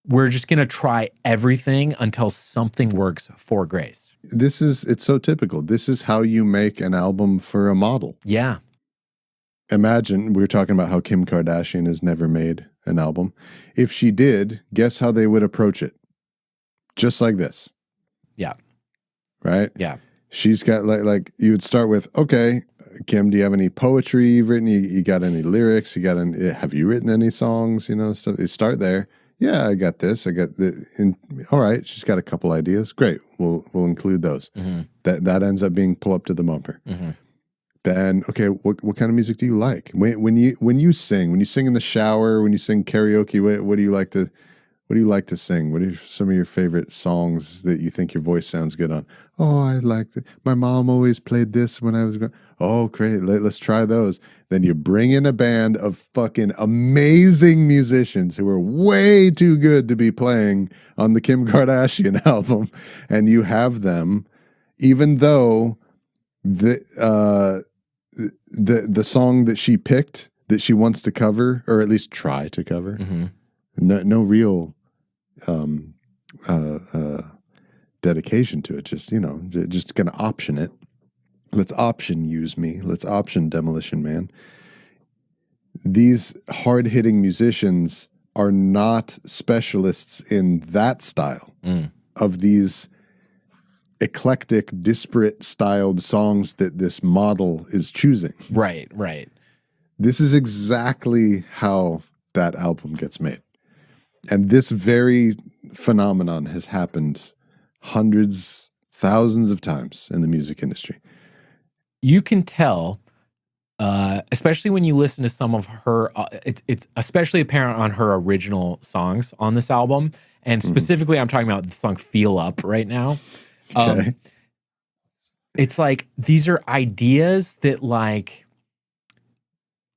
we're just going to try everything until something works for Grace. It's so typical. This is how you make an album for a model. Yeah. Imagine, we were talking about how Kim Kardashian has never made an album. If she did, guess how they would approach it? Just like this. Yeah. Right? Yeah. She's got like you would start with, okay, Kim, do you have any poetry you've written? You got any lyrics? Have you written any songs? You know, stuff. You start there. Yeah, I got this. I got all right. She's got a couple ideas. Great. We'll include those. Mm-hmm. That ends up being Pull Up to the Bumper. Mm-hmm. Then, okay, what kind of music do you like? When you sing in the shower, when you sing karaoke, what do you like to sing? What are some of your favorite songs that you think your voice sounds good on? Oh, I like my mom always played this when I was going. Oh, great. Let's try those. Then you bring in a band of fucking amazing musicians who are way too good to be playing on the Kim Kardashian album. And you have them, even though the song that she picked that she wants to cover, or at least try to cover, Mm-hmm. no real dedication to it. Just gonna option it. Let's option use me. Let's option Demolition Man. These hard-hitting musicians are not specialists in that style of these eclectic, disparate styled songs that this model is choosing. Right, right. This is exactly how that album gets made. And this very phenomenon has happened hundreds, thousands of times in the music industry. You can tell, especially when you listen to some of her, it's especially apparent on her original songs on this album. And specifically, I'm talking about the song Feel Up right now. Okay. It's like, these are ideas that like,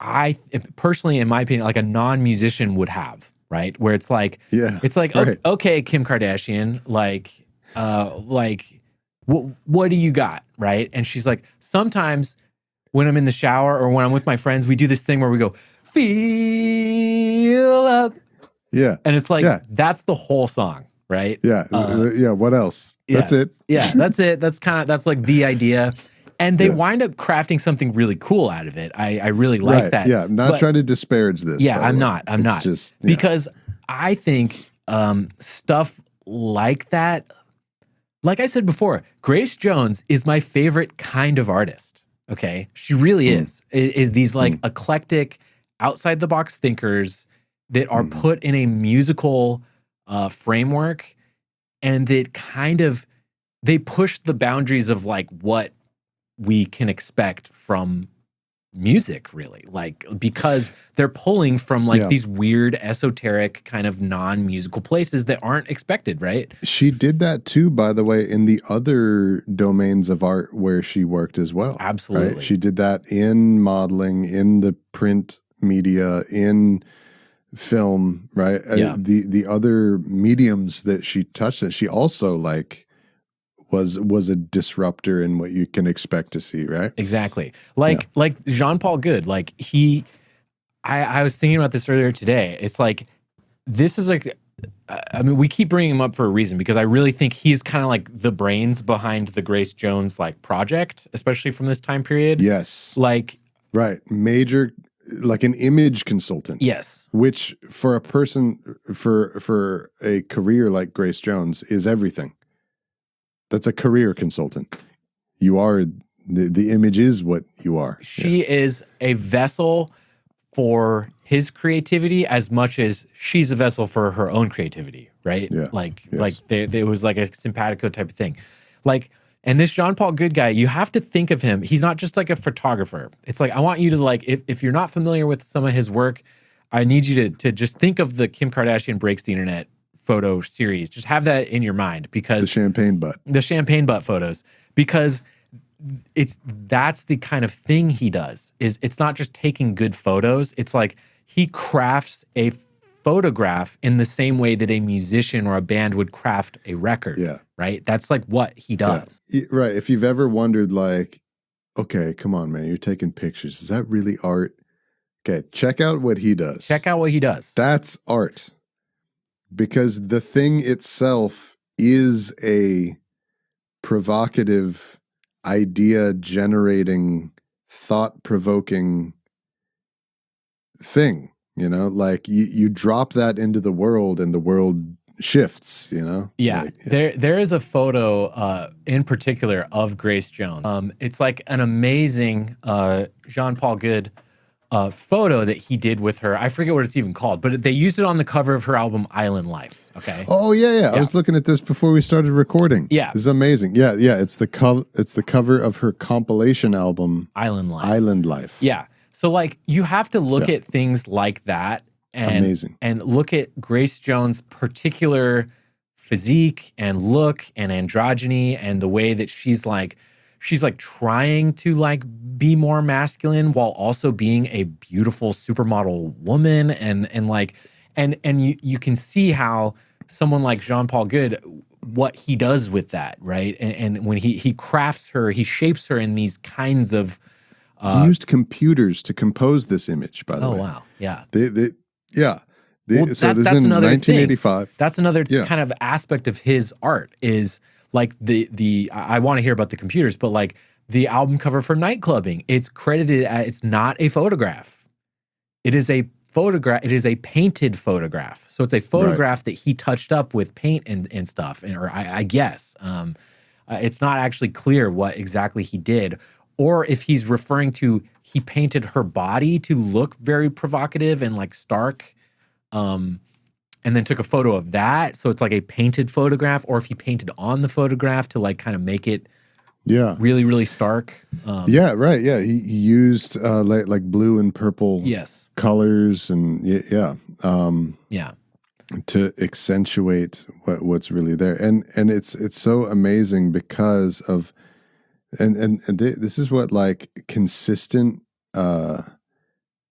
I personally, in my opinion, like a non-musician would have, right? Where it's like, it's like, right. okay, Kim Kardashian, what do you got, right? And she's like, sometimes when I'm in the shower or when I'm with my friends, we do this thing where we go, feel up. Yeah. And it's like, that's the whole song, right? Yeah. What else? That's it. Yeah, that's it. That's like the idea. And they wind up crafting something really cool out of it. I really like that. Yeah, I'm not trying to disparage this. Yeah, I'm not. Just because I think stuff like that, like I said before, Grace Jones is my favorite kind of artist. Okay, she really is these like eclectic, outside the box thinkers that are put in a musical framework, and that kind of they push the boundaries of like what we can expect from music, really, like, because they're pulling from like Yeah. these weird esoteric kind of non-musical places that aren't expected, right? She did that too, by the way, in the other domains of art where she worked as well. Absolutely. Right? She did that in modeling, in the print media, in film, right? Yeah. The other mediums that she touched, she also like was a disruptor in what you can expect to see, right? Exactly. Like Jean-Paul Goude, like I was thinking about this earlier today. It's like, this is like, I mean, we keep bringing him up for a reason, because I really think he's kind of like the brains behind the Grace Jones like project, especially from this time period. Yes. Like, right. Major, like an image consultant. yes. Which for a person, for a career like Grace Jones is everything. That's a career consultant. You are, the image is what you are. She is a vessel for his creativity as much as she's a vessel for her own creativity, right? Yeah. Like, Yes. like there was like a simpatico type of thing. Like, and this Jean-Paul Goude guy, you have to think of him. He's not just like a photographer. It's like, I want you to like, if you're not familiar with some of his work, I need you to just think of the Kim Kardashian Breaks the Internet photo series. Just have that in your mind, because The champagne butt photos, because that's the kind of thing he does. Is it's not just taking good photos. It's like he crafts a photograph in the same way that a musician or a band would craft a record. Yeah. Right. That's like what he does. Yeah. Right. If you've ever wondered, like, okay, come on, man, you're taking pictures. Is that really art? Okay, check out what he does. Check out what he does. That's art. Because the thing itself is a provocative, idea generating, thought provoking thing, you know, like you drop that into the world and the world shifts, you know? Yeah. Like, yeah. There is a photo in particular of Grace Jones. It's like an amazing Jean-Paul Goude photo that he did with her. I forget what it's even called, but they used it on the cover of her album Island Life. Okay. Oh yeah. I was looking at this before we started recording. Yeah. This is amazing. Yeah. It's the cover of her compilation album Island Life. Yeah. So like, you have to look at things like that and Amazing. and look at Grace Jones' particular physique and look and androgyny and the way that she's like trying to like be more masculine while also being a beautiful supermodel woman, and like you can see how someone like Jean-Paul Goude, what he does with that, right? And when he crafts her, he shapes her in these kinds of he used computers to compose this image, by the way. Oh wow. Yeah. So that's this is in another 1985. thing. That's another kind of aspect of his art, is like I want to hear about the computers, but like the album cover for Nightclubbing, it's credited as, it's not a photograph. It is a photograph. It is a painted photograph. So it's a photograph that he touched up with paint and stuff. Or I guess it's not actually clear what exactly he did, or if he's referring to he painted her body to look very provocative and like stark. And then took a photo of that. So it's like a painted photograph, or if he painted on the photograph to like kind of make it really, really stark. Yeah. He used like blue and purple colors and to accentuate what's really there. And it's so amazing because of this is what like consistent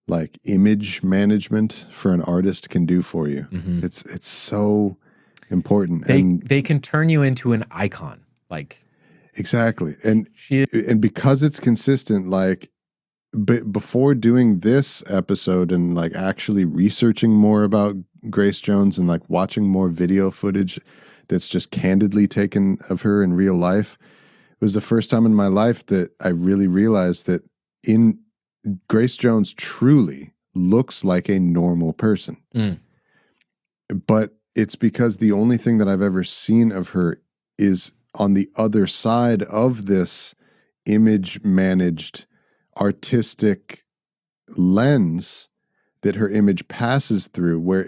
like image management for an artist can do for you. Mm-hmm. It's so important. They can turn you into an icon. Like exactly. And because it's consistent, like before doing this episode and like actually researching more about Grace Jones and like watching more video footage that's just candidly taken of her in real life, it was the first time in my life that I really realized that Grace Jones truly looks like a normal person. But it's because the only thing that I've ever seen of her is on the other side of this image managed artistic lens that her image passes through, where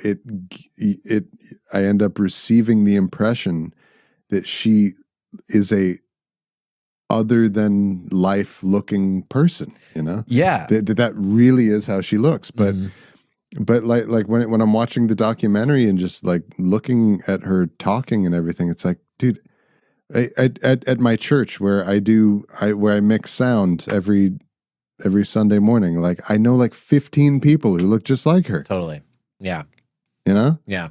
I end up receiving the impression that she is a other than life looking person, you know? Yeah. That really is how she looks. But but like when I'm watching the documentary and just like looking at her talking and everything, it's like, dude, at my church where I mix sound every Sunday morning, like I know like 15 people who look just like her. Totally. Yeah. You know? Yeah.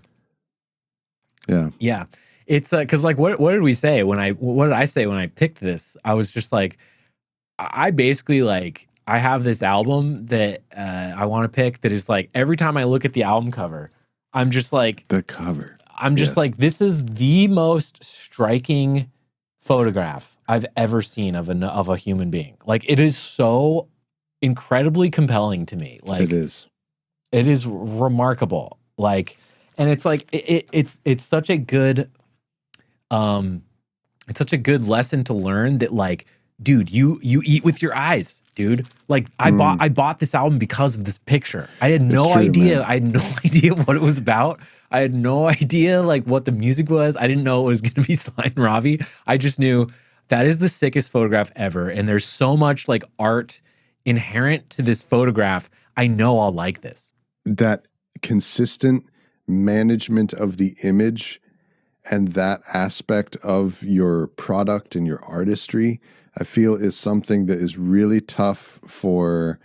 Yeah. Yeah. It's because like what did we say what did I say when I picked this? I was just like, I basically like I have this album that I want to pick that is like every time I look at the album cover, I'm just like the cover. I'm just like, this is the most striking photograph I've ever seen of a human being. Like it is so incredibly compelling to me. Like it is remarkable. Like, and it's like it's such a good lesson to learn that like, dude, you eat with your eyes, dude. Like I bought this album because of this picture. I had no idea. Man. I had no idea what it was about. I had no idea like what the music was. I didn't know it was going to be Sly Robbie. I just knew that is the sickest photograph ever. And there's so much like art inherent to this photograph. I know I'll like this. That consistent management of the image and that aspect of your product and your artistry, I feel is something that is really tough for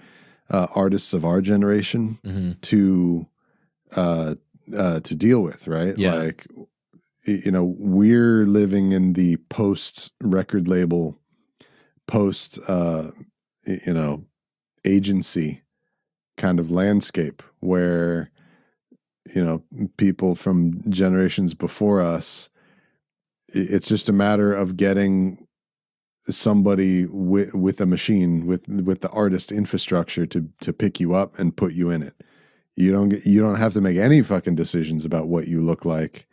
artists of our generation to deal with, right? Yeah. Like, you know, we're living in the post record label, post, you know, agency kind of landscape where, you know, people from generations before us, it's just a matter of getting somebody with a machine, with the artist infrastructure to pick you up and put you in it. You don't have to make any fucking decisions about what you look like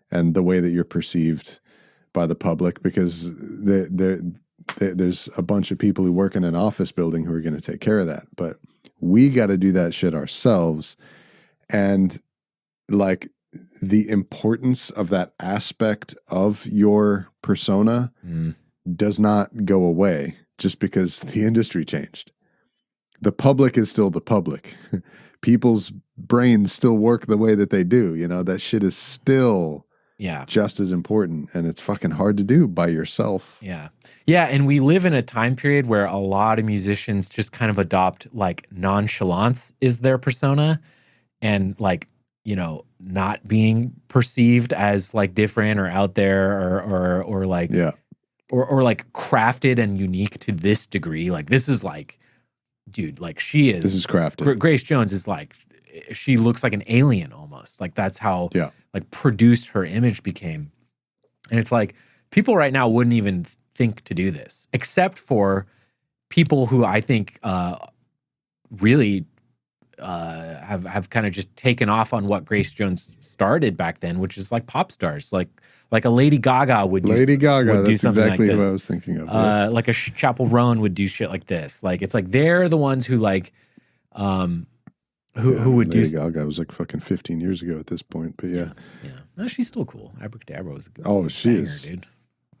and the way that you're perceived by the public, because there's a bunch of people who work in an office building who are going to take care of that. But we got to do that shit ourselves. And like the importance of that aspect of your persona does not go away just because the industry changed. The public is still the public. People's brains still work the way that they do. You know, that shit is still just as important, and it's fucking hard to do by yourself. Yeah. Yeah, and we live in a time period where a lot of musicians just kind of adopt like nonchalance is their persona, and like, you know, not being perceived as like different or out there or like or like crafted and unique to this degree. Like this is like, dude, like this is crafted. Grace Jones is like, she looks like an alien almost. Like that's how like produced her image became. And it's like people right now wouldn't even think to do this, except for people who I think really have kind of just taken off on what Grace Jones started back then, which is like pop stars, like a Lady Gaga would do. Lady Gaga, that's something exactly like this. who I was thinking of. Like a Chapel Roan would do shit like this. Like it's like they're the ones who like who would do. Lady Gaga was like fucking 15 years ago at this point, but yeah. No, she's still cool. Abracadabra was a good. She banger, is, dude.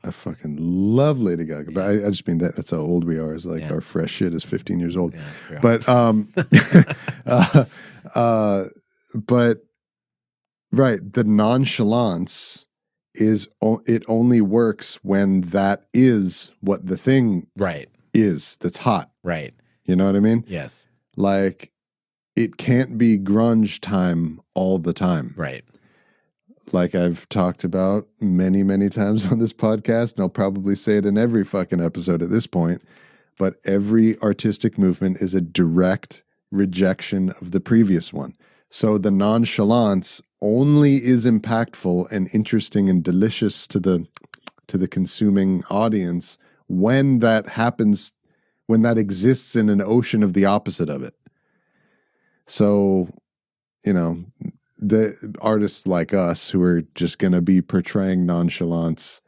I fucking love Lady Gaga, but I just mean that's how old we are. Is like our fresh shit is 15 years old. Yeah, but but right, the nonchalance is it only works when that is what the thing is that's hot. Right. You know what I mean? Yes. Like it can't be grunge time all the time. Right. Like I've talked about many, many times on this podcast, and I'll probably say it in every fucking episode at this point, but every artistic movement is a direct rejection of the previous one. So the nonchalance only is impactful and interesting and delicious to the consuming audience when that happens, when that exists in an ocean of the opposite of it. So, you know, the artists like us who are just going to be portraying nonchalance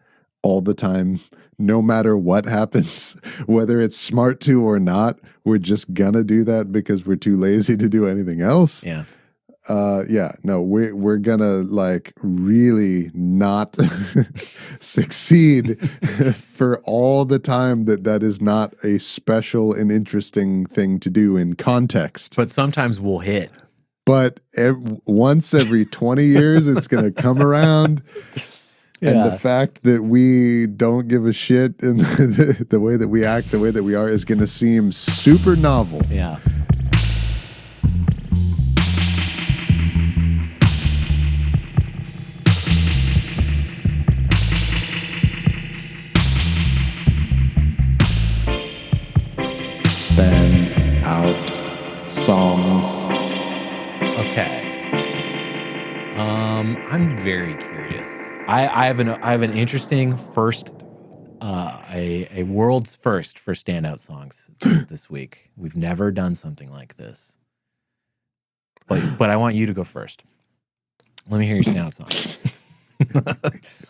all the time, no matter what happens, whether it's smart to or not, we're just going to do that because we're too lazy to do anything else. Yeah. yeah, no, we're gonna like really not succeed for all the time that is not a special and interesting thing to do in context. But sometimes we'll hit. But once every 20 years, it's gonna come around. Yeah. And the fact that we don't give a shit in the way that we act, the way that we are, is gonna seem super novel. Yeah. Standout songs. Okay. I'm very curious. I have an interesting first, a world's first for standout songs this week. We've never done something like this, but I want you to go first. Let me hear your standout song.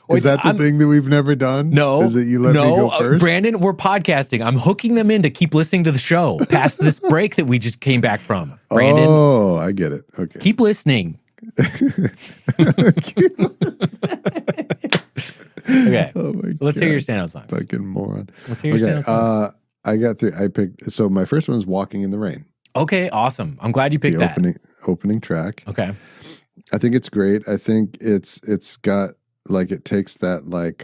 Is that the thing that we've never done? No. Is it you let me go first? Brandon, we're podcasting. I'm hooking them in to keep listening to the show past this break that we just came back from. Brandon. Oh, I get it. Okay. Keep listening. Okay. Oh my So let's God. hear your standout songs. Fucking moron. Let's hear your standout songs. I got three. I picked. So my first one is "Walking in the Rain." Okay, awesome. I'm glad you picked The that. opening track. Okay. I think it's great. I think it's got like it takes that like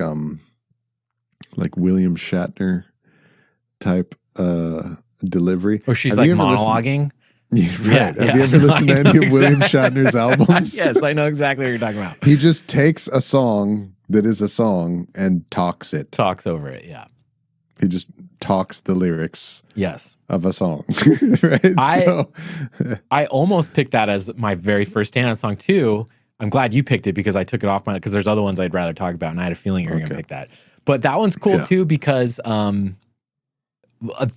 William Shatner type delivery. Or she's Have like you ever monologuing. Right. Yeah, Have you ever listened to any of William Shatner's albums? Yes, I know exactly what you're talking about. He just takes a song that is a song and talks it. Talks over it, yeah. He just talks the lyrics Yes. of a song. Right? I almost picked that as my very first standout song too. I'm glad you picked it because I took it off because there's other ones I'd rather talk about, and I had a feeling you were going to pick that. But that one's cool too because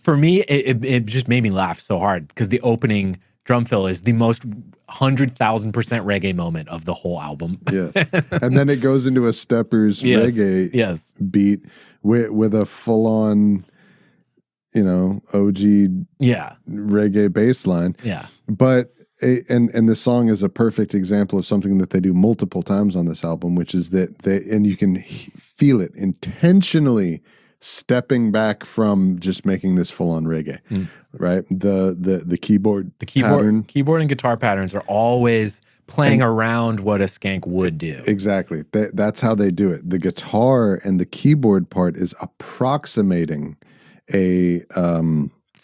for me, it just made me laugh so hard because the opening drum fill is the most 100,000% reggae moment of the whole album. Yes. And then it goes into a Steppers reggae beat with a full-on, OG reggae bass line. Yeah. But and the song is a perfect example of something that they do multiple times on this album, which is that and you can feel it intentionally stepping back from just making this full-on reggae, right? The keyboard pattern. Keyboard and guitar patterns are always playing around what a skank would do. Exactly. That's how they do it. The guitar and the keyboard part is approximating it's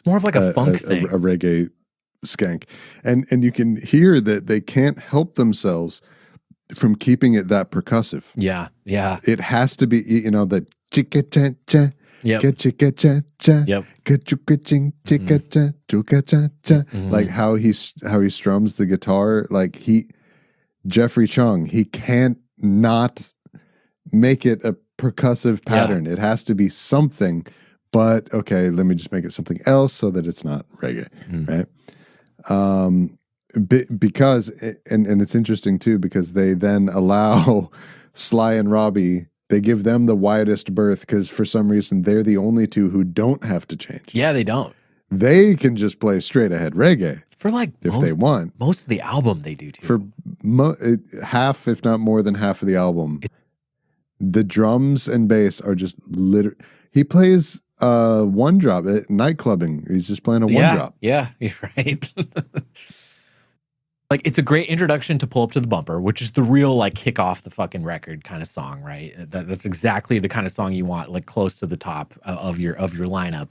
more of like a funk thing. A reggae skank. And you can hear that they can't help themselves from keeping it that percussive. Yeah, yeah. It has to be, that chicka-cha-cha, Yep. Ka-chicka-cha-cha, Yep. ka-chukka-ching, chicka-cha, chukka-cha-cha. Like how he strums the guitar, like Jeffrey Chung, he can't not make it a percussive pattern. It has to be something, but okay, let me just make it something else so that it's not reggae, right? Because and it's interesting too because they then allow Sly and Robbie, they give them the widest berth because for some reason they're the only two who don't have to change. Yeah, they don't. They can just play straight ahead reggae for if they want. Most of the album they do too. For half, if not more than half of the album, the drums and bass are just literally. He plays one drop at nightclubbing. He's just playing a one drop. Yeah, you're right. Like it's a great introduction to Pull Up to the Bumper, which is the real like kick off the fucking record kind of song, right? That's exactly the kind of song you want, like close to the top of your lineup,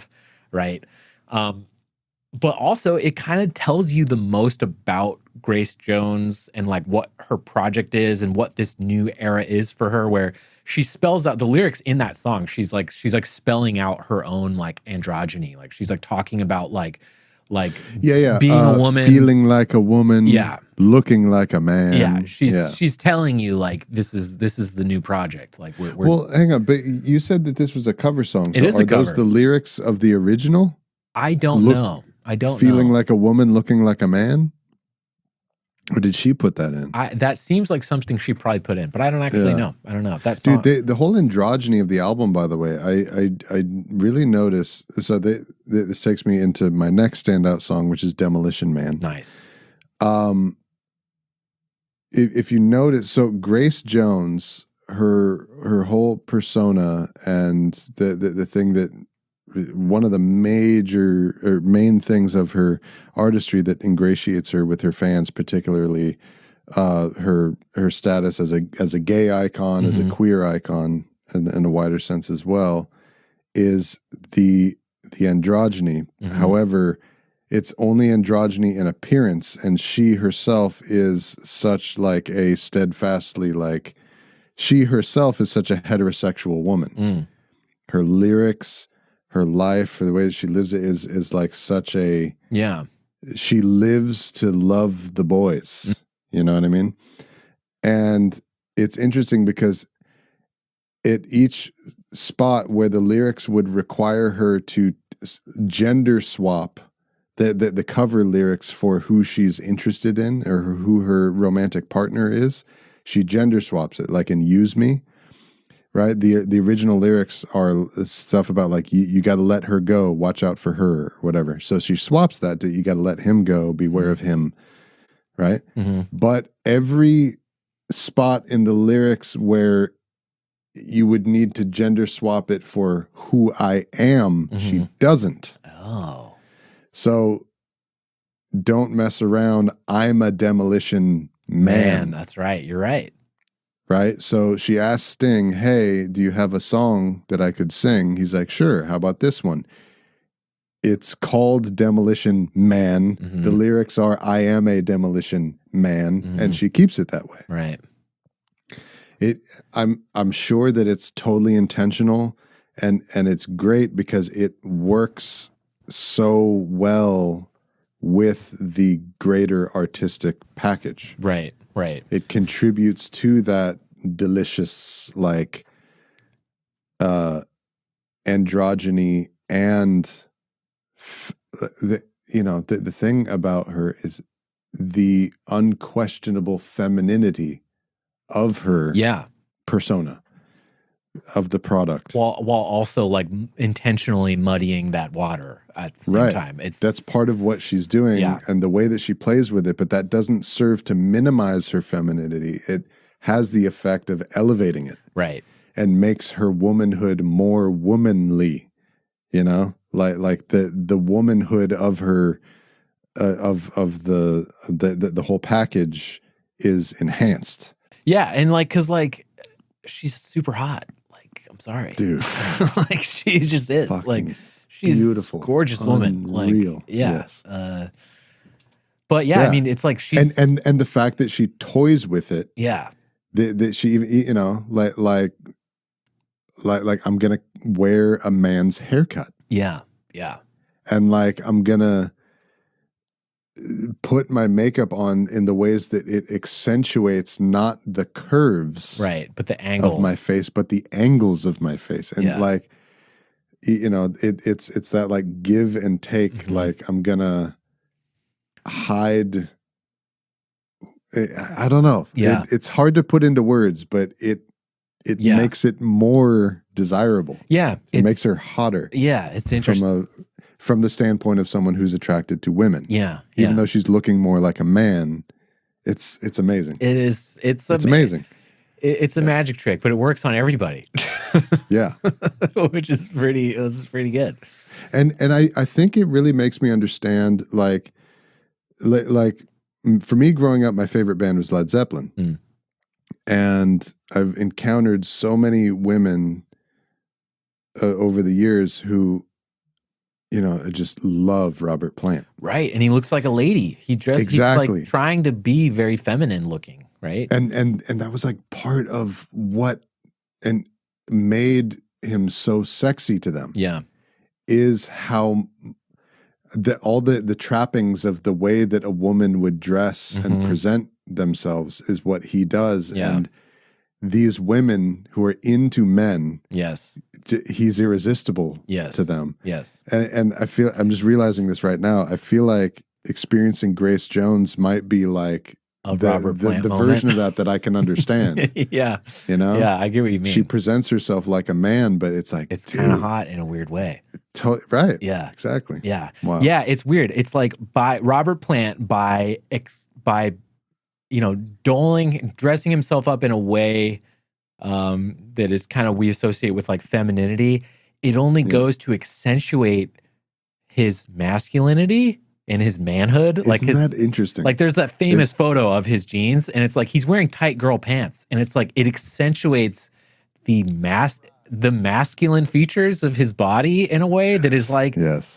right? But also it kind of tells you the most about Grace Jones and like what her project is and what this new era is for her, where she spells out the lyrics in that song. She's like spelling out her own like androgyny. Like she's like talking about like being a woman, feeling like a woman, looking like a man. Yeah, she's telling you like this is the new project. Like we're well, hang on, but you said that this was a cover song. So it is a cover. Those the lyrics of the original? I don't know. I don't feeling know. like a woman, looking like a man. Or did she put that in? That seems like something she probably put in, but I don't actually know. I don't know. That song. Dude, the whole androgyny of the album, by the way, I really notice. So this takes me into my next standout song, which is Demolition Man. Nice. if you notice, so Grace Jones, her whole persona, and the thing that one of the major or main things of her artistry that ingratiates her with her fans, particularly her status as a gay icon, as a queer icon, in a wider sense as well, is the androgyny. However, it's only androgyny in appearance, and she herself is such like a steadfastly like she herself is such a heterosexual woman. Her lyrics, her life, or the way that she lives it is like such a she lives to love the boys. You know what I mean? And it's interesting because at each spot where the lyrics would require her to gender swap the cover lyrics for who she's interested in or who her romantic partner is, she gender swaps it, like in Use Me, right? The original lyrics are stuff about like, you got to let her go, watch out for her, or whatever. So she swaps that to, you got to let him go, beware of him, right? But every spot in the lyrics where you would need to gender swap it for who I am, she doesn't. Oh. So don't mess around. I'm a demolition man. That's right. You're right. Right? So she asked Sting, hey, do you have a song that I could sing? He's like, sure. How about this one? It's called Demolition Man. The lyrics are, I am a demolition man. And she keeps it that way. Right. I'm sure that it's totally intentional, and it's great because it works so well with the greater artistic package. Right. It contributes to that delicious like androgyny, and the thing about her is the unquestionable femininity of her persona, of the product, while also like intentionally muddying that water at the same time. That's part of what she's doing, and the way that she plays with it, but that doesn't serve to minimize her femininity. It has the effect of elevating it, right, and makes her womanhood more womanly, like the womanhood of her of the whole package is enhanced. Yeah, and like, cause like she's super hot. Like, I'm sorry, dude. Like she just is. Fucking like she's beautiful, gorgeous woman. Unreal. Like, yeah. Yes. But yeah, I mean, it's like she's and the fact that she toys with it. Yeah. That she, like I'm gonna wear a man's haircut. Yeah. And like I'm gonna put my makeup on in the ways that it accentuates not the curves, right, but the angles of my face, but the angles of my face, and like it's that like give and take. Like I'm gonna hide. I don't know. Yeah, it's hard to put into words, but it makes it more desirable. Yeah, it makes her hotter. Yeah, it's interesting from the standpoint of someone who's attracted to women. Yeah. Even though she's looking more like a man, it's amazing. It is. It's amazing. It's a magic trick, but it works on everybody. Yeah. Which is pretty good. And I think it really makes me understand like for me growing up, my favorite band was Led Zeppelin. And I've encountered so many women over the years who just love Robert Plant. Right. And he looks like a lady. He's like trying to be very feminine looking, right? And that was like part of what and made him so sexy to them. Yeah. Is how all the trappings of the way that a woman would dress and present themselves is what he does. Yeah. And these women who are into men, yes, he's irresistible to them. Yes. And I'm just realizing this right now. I feel like experiencing Grace Jones might be like the version of that I can understand. Yeah. Yeah, I get what you mean. She presents herself like a man, but it's like, it's kind of hot in a weird way. Right. Yeah. Exactly. Yeah. Wow. Yeah, it's weird. It's like by Robert Plant by dressing himself up in a way that is kind of we associate with like femininity. It only goes to accentuate his masculinity and his manhood. Isn't that interesting? Like there's that famous photo of his jeans, and it's like he's wearing tight girl pants, and it's like it accentuates the masculine features of his body in a way that is like,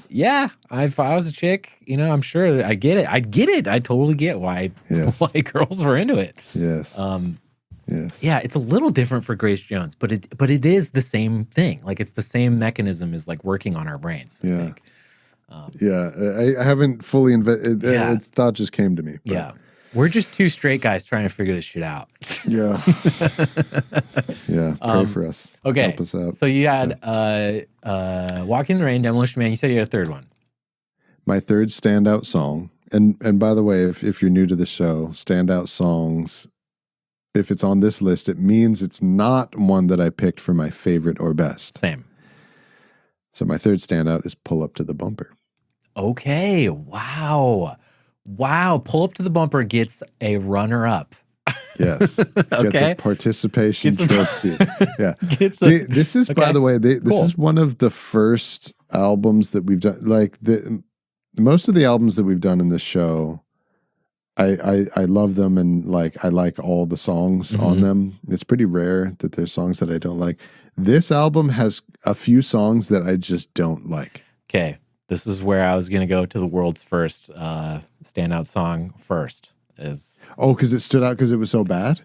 yeah, if I was a chick, I'm sure I get it. I get it. I totally get why girls were into it. Yes. Yeah, it's a little different for Grace Jones, but it is the same thing. Like it's the same mechanism as like working on our brains. I think. I haven't fully a thought just came to me. But. Yeah. We're just two straight guys trying to figure this shit out. Yeah. Pray for us. Okay. Help us out. So you had Walking in the Rain, Demolition Man. You said you had a third one. My third standout song. And by the way, if you're new to the show, standout songs, if it's on this list, it means it's not one that I picked for my favorite or best. Same. So my third standout is Pull Up to the Bumper. Okay. Wow. Pull Up to the Bumper gets a runner-up. Yes. Gets a participation trophy. Yeah. This is, by the way, this is one of the first albums that we've done. Like most of the albums that we've done in this show, I love them, and like I like all the songs on them. It's pretty rare that there's songs that I don't like. This album has a few songs that I just don't like. Okay. This is where I was going to go to the world's first standout song first. Because it stood out because it was so bad?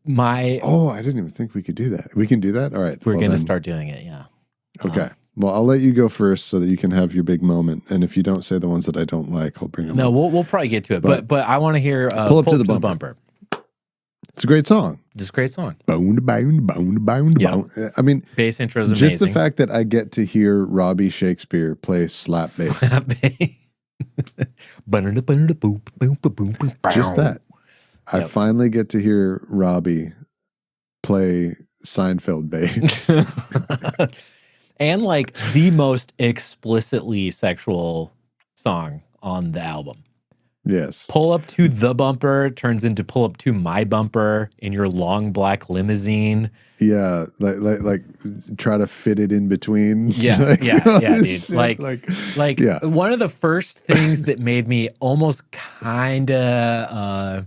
I didn't even think we could do that. We can do that? All right. We're going to start doing it, yeah. Okay. Well, I'll let you go first so that you can have your big moment. And if you don't say the ones that I don't like, I'll bring them up. No, we'll probably get to it. But I want to hear Pull Up to the Bumper. It's a great song. It's a great song. Bound. I mean, bass intro is amazing. Just the fact that I get to hear Robbie Shakespeare play slap bass. Just that. I finally get to hear Robbie play Seinfeld bass. And like the most explicitly sexual song on the album. Yes. Pull Up to the Bumper turns into Pull Up to My Bumper in your long black limousine. Yeah, like try to fit it in between. Yeah, dude. Like one of the first things that made me almost kind of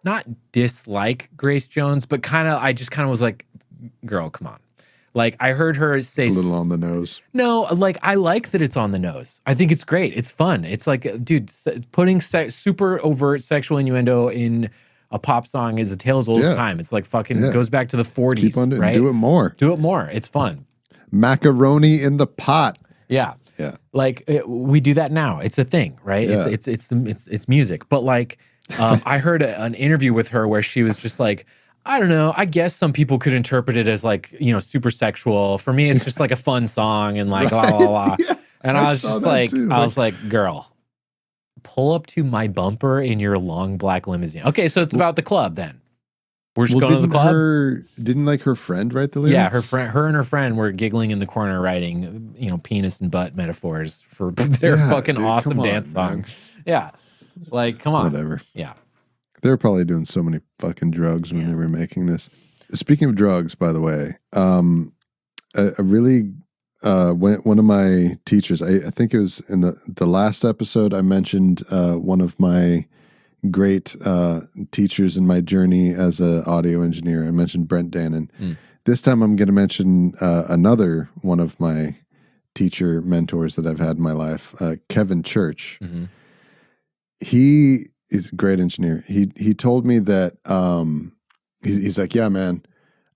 not dislike Grace Jones, but I just kind of was like, girl, come on. Like I heard her say a little on the nose. No, like I like that it's on the nose. I think it's great. It's fun. It's like, dude, putting super overt sexual innuendo in a pop song is a tale as old as time. It's like fucking goes back to the 40s. Keep on right? Do it more. Do it more. It's fun. Macaroni in the pot. Yeah. Yeah. Like we do that now. It's a thing, right? Yeah. It's music. But like I heard an interview with her where she was just like, I don't know. I guess some people could interpret it as like, super sexual. For me, it's just like a fun song and like blah, blah, blah. Yeah, and I was just like, I was like, girl, pull up to my bumper in your long black limousine. Okay, so it's about the club then. We're just going to the club. Didn't like her friend write the lyrics? Yeah, her and her friend were giggling in the corner writing, penis and butt metaphors for their fucking awesome dance song. Yeah. Like, come on. Whatever. Yeah. They were probably doing so many fucking drugs when they were making this. Speaking of drugs, by the way, one of my teachers, I think it was in the last episode, I mentioned one of my great teachers in my journey as an audio engineer. I mentioned Brent Dannon. This time I'm going to mention another one of my teacher mentors that I've had in my life, Kevin Church. Mm-hmm. He's a great engineer. He told me that he's like, yeah, man,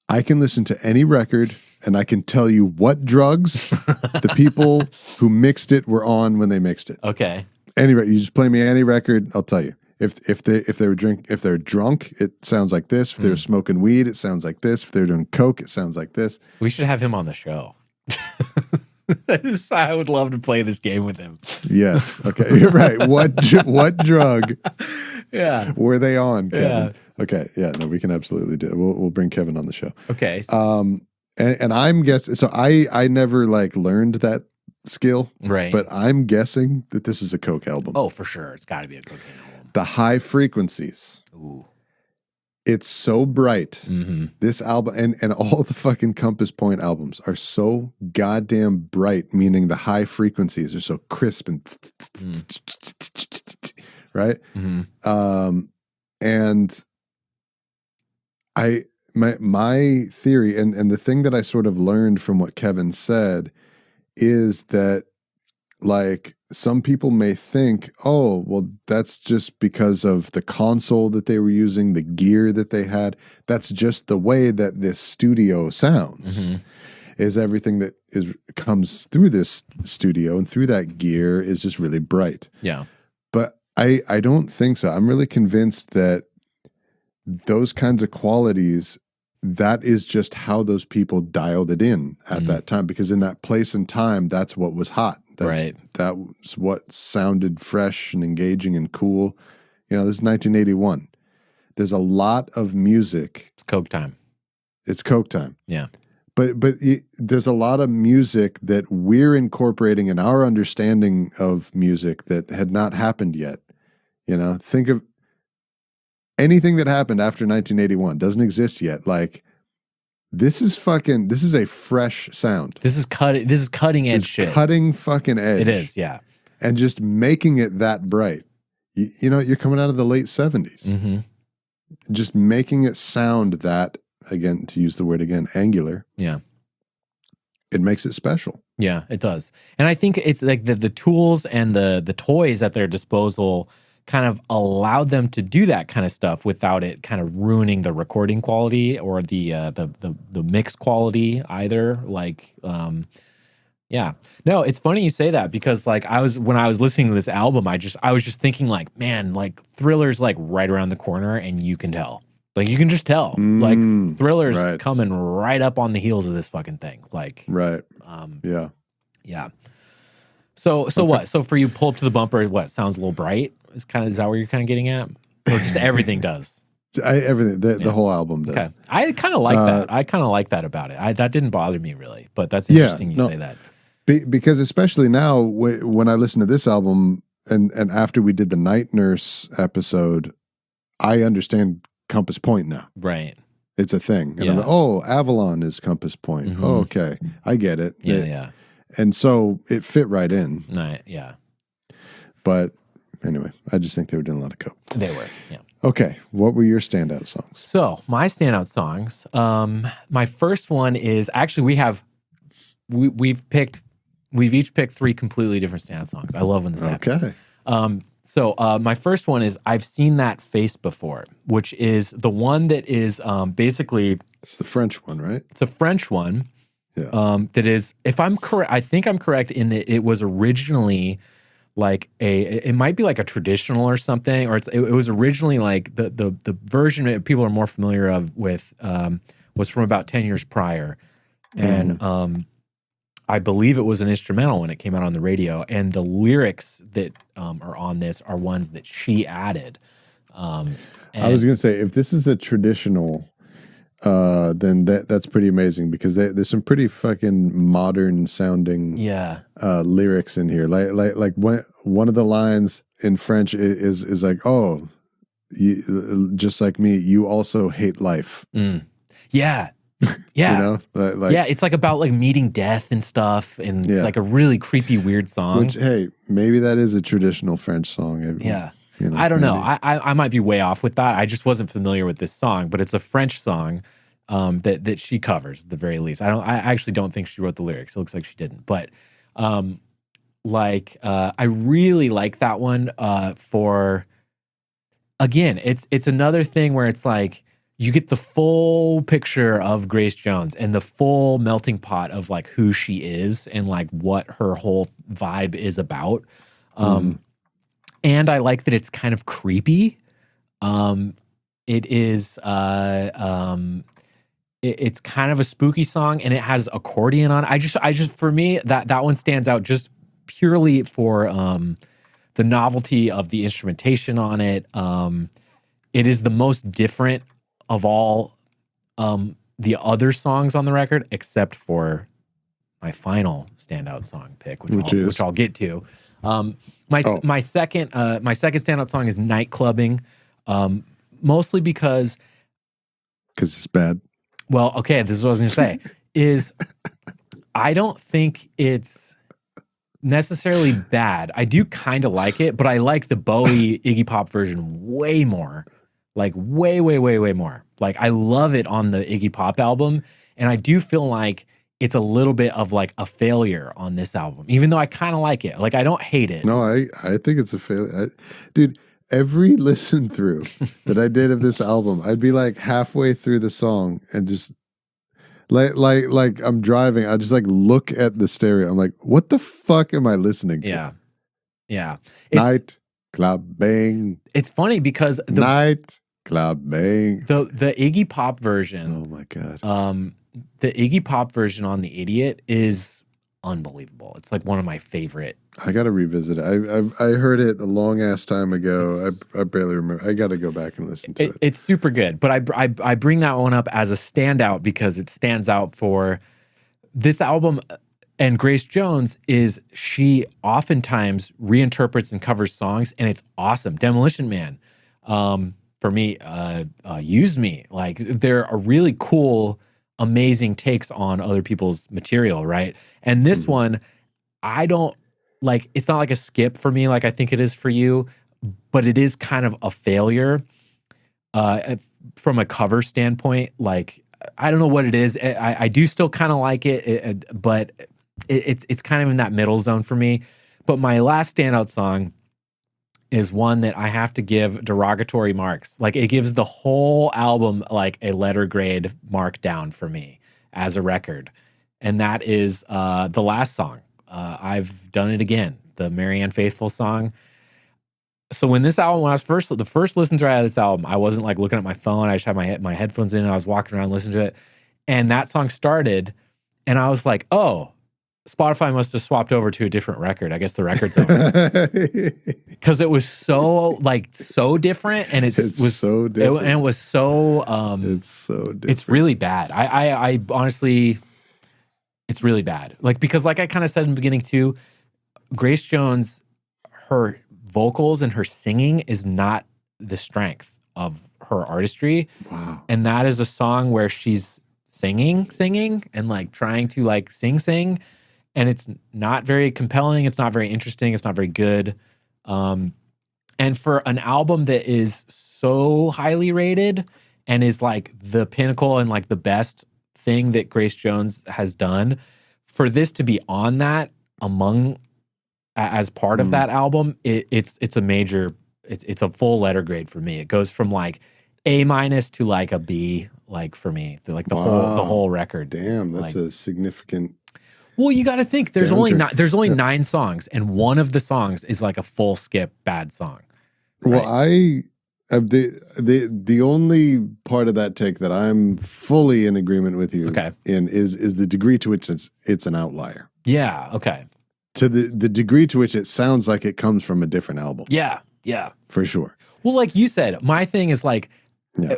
I can listen to any record and I can tell you what drugs the people who mixed it were on when they mixed it. Okay. You just play me any record, I'll tell you. If they're drunk, it sounds like this. If they're smoking weed, it sounds like this. If they're doing coke, it sounds like this. We should have him on the show. I would love to play this game with him. Yes. Okay. You're right. What drug? Yeah. Were they on, Kevin? Yeah. Okay. Yeah. No, we can absolutely do it. We'll bring Kevin on the show. Okay. And I'm guessing. So I never learned that skill. Right. But I'm guessing that this is a coke album. Oh, for sure. It's got to be a cocaine album. The high frequencies. Ooh. It's so bright. Mm-hmm. This album and all the fucking Compass Point albums are so goddamn bright, meaning the high frequencies are so crisp and right. Mm-hmm. And my theory and the thing that I sort of learned from what Kevin said is that, like, some people may think, oh, well, that's just because of the console that they were using, the gear that they had. That's just the way that this studio sounds. Mm-hmm. Is everything that comes through this studio and through that gear is just really bright. Yeah. But I don't think so. I'm really convinced that those kinds of qualities, that is just how those people dialed it in at that time, because in that place and time, that's what was hot. That was what sounded fresh and engaging and cool. You know, this is 1981. There's a lot of music. It's Coke time. It's Coke time. Yeah. But there's a lot of music that we're incorporating in our understanding of music that had not happened yet. You know, think of anything that happened after 1981 doesn't exist yet. Like, this is a fresh sound. This is cutting edge shit. Cutting fucking edge. It is, yeah. And just making it that bright. You know, you're coming out of the late 70s. Mm-hmm. Just making it sound that, again, to use the word again, angular. Yeah. It makes it special. Yeah, it does. And I think it's like the tools and the toys at their disposal kind of allowed them to do that kind of stuff without it kind of ruining the recording quality or the mix quality either. Like, yeah. No, it's funny you say that, because like when I was listening to this album, I was just thinking like, man, like Thriller's like right around the corner, and you can tell. Like, you can just tell. Like, Thriller's coming right up on the heels of this fucking thing. Like, right. Yeah. Yeah. So okay. What? So for you, Pull Up to the Bumper, what sounds a little bright? Is that what you're kind of getting at? Or just everything does? Everything. The whole album does. Okay. I kind of like that. I kind of like that about it. That didn't bother me really, but that's interesting say that. Because especially now, when I listen to this album, and after we did the Night Nurse episode, I understand Compass Point now. Right. It's a thing. And I'm like, oh, Avalon is Compass Point. Mm-hmm. Oh, okay. I get it. Yeah. And so it fit right in. Yeah. But anyway, I just think they were doing a lot of coke. They were, yeah. Okay. What were your standout songs? So my standout songs, my first one is actually we've each picked 3 completely different standout songs. I love when this happens. Okay. So my first one is I've Seen That Face Before, which is the one that is basically... It's the French one, right? It's a French one. Yeah. That is, if I'm correct, I think I'm correct in that it was originally like it might be like a traditional or something, or it was originally like the version that people are more familiar with was from about 10 years prior. And I believe it was an instrumental when it came out on the radio, and the lyrics that are on this are ones that she added. I was going to say, if this is a traditional, then that's pretty amazing, because there's some pretty fucking modern sounding lyrics in here. Like one of the lines in French is like, oh, just like me, you also hate life. Yeah. Yeah. You know? Like, it's like about like meeting death and stuff, and it's like a really creepy, weird song. Which, hey, maybe that is a traditional French song. Yeah. You know, I don't know. I might be way off with that. I just wasn't familiar with this song, but it's a French song that she covers at the very least. I actually don't think she wrote the lyrics. It looks like she didn't. But I really like that one for, again, it's another thing where it's like you get the full picture of Grace Jones and the full melting pot of like who she is and like what her whole vibe is about. And I like that it's kind of creepy. It is it's kind of a spooky song, and it has accordion on it. I just for me that one stands out just purely for the novelty of the instrumentation on it. It is the most different of all the other songs on the record, except for my final standout song pick, which I'll get to. My second standout song is Nightclubbing, mostly because Because it's bad. Well, okay, this is what I was going to say. Is I don't think it's necessarily bad. I do kind of like it, but I like the Bowie Iggy Pop version way more. Like way more. Like I love it on the Iggy Pop album, and I do feel like it's a little bit of like a failure on this album, even though I kind of like it. Like I don't hate it. No, I think it's a failure. Dude, every listen through that I did of this album, I'd be like halfway through the song and just like I'm driving, I just like look at the stereo. I'm like, what the fuck am I listening to? Yeah. Night clubbing. It's funny because night clubbing. The Iggy Pop version. Oh my God. The Iggy Pop version on The Idiot is unbelievable. It's like one of my favorite. I got to revisit it. I heard it a long ass time ago. I barely remember. I got to go back and listen to it. It's super good. But I bring that one up as a standout because it stands out for this album. And Grace Jones she oftentimes reinterprets and covers songs, and it's awesome. Demolition Man, for me, Use Me. Like they're a really cool, amazing takes on other people's material, right? And this one, I don't like. It's not like a skip for me, like I think it is for you, but it is kind of a failure from a cover standpoint. Like I don't know what it is. I do still kind of like it, but it's kind of in that middle zone for me. But my last standout song is one that I have to give derogatory marks. Like it gives the whole album like a letter grade mark down for me as a record. And that is the last song. I've Done It Again, the Marianne Faithfull song. So when this album, when I was the first listen through of this album, I wasn't like looking at my phone. I just had my headphones in and I was walking around listening to it. And that song started and I was like, oh, Spotify must have swapped over to a different record. I guess the record's over. Because it was so different, and it was so different. And it was so it's so different. It's really bad. I honestly, it's really bad. Like because like I kind of said in the beginning too, Grace Jones, her vocals and her singing is not the strength of her artistry. Wow. And that is a song where she's singing and like trying to like sing. And it's not very compelling. It's not very interesting. It's not very good. And for an album that is so highly rated and is like the pinnacle and like the best thing that Grace Jones has done, for this to be on that as part of that album, it's a major, it's a full letter grade for me. It goes from like A- to like a B, like for me, like the whole record. Damn, that's like, a significant. Well, you got to think there's only 9 songs, and one of the songs is like a full skip bad song. Right? Well, the only part of that take that I'm fully in agreement with you in is the degree to which it's an outlier. Yeah. Okay. To the degree to which it sounds like it comes from a different album. Yeah. For sure. Well, like you said, my thing is like,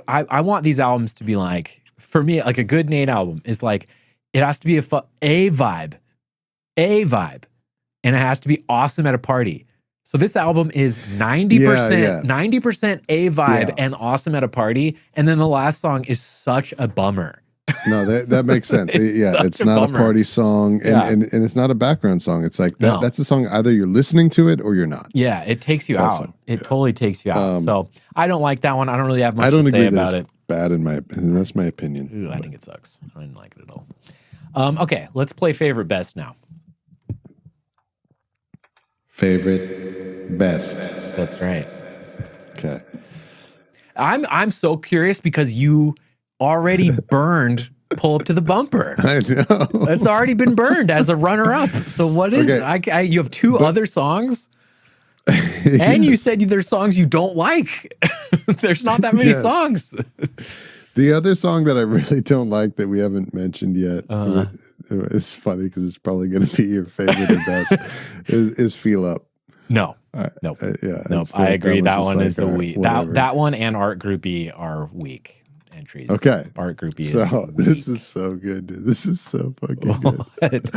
I want these albums to be like, for me, like a good Nate album is like, it has to be a vibe, and it has to be awesome at a party. So this album is 90% a vibe and awesome at a party, and then the last song is such a bummer. No, that makes sense. It's not a party song, and it's not a background song. It's like that's a song either you're listening to it or you're not. Yeah, it takes you out. It totally takes you out. So I don't like that one. I don't really have much to say about it. Bad in my opinion. That's my opinion. Ooh, I think it sucks. I didn't like it at all. Okay, let's play favorite best now. Favorite best. That's right. Okay. I'm so curious because you already burned Pull Up to the Bumper. I know. It's already been burned as a runner-up. So what is it? You have two other songs? And you said there's songs you don't like. There's not that many songs. The other song that I really don't like that we haven't mentioned yet, it's funny because it's probably going to be your favorite or best, is Feel Up. No. Nope. I agree. That one is a weak. That one and Art Groupie are weak entries. Okay. Art Groupie is this is so good, dude. This is so fucking good.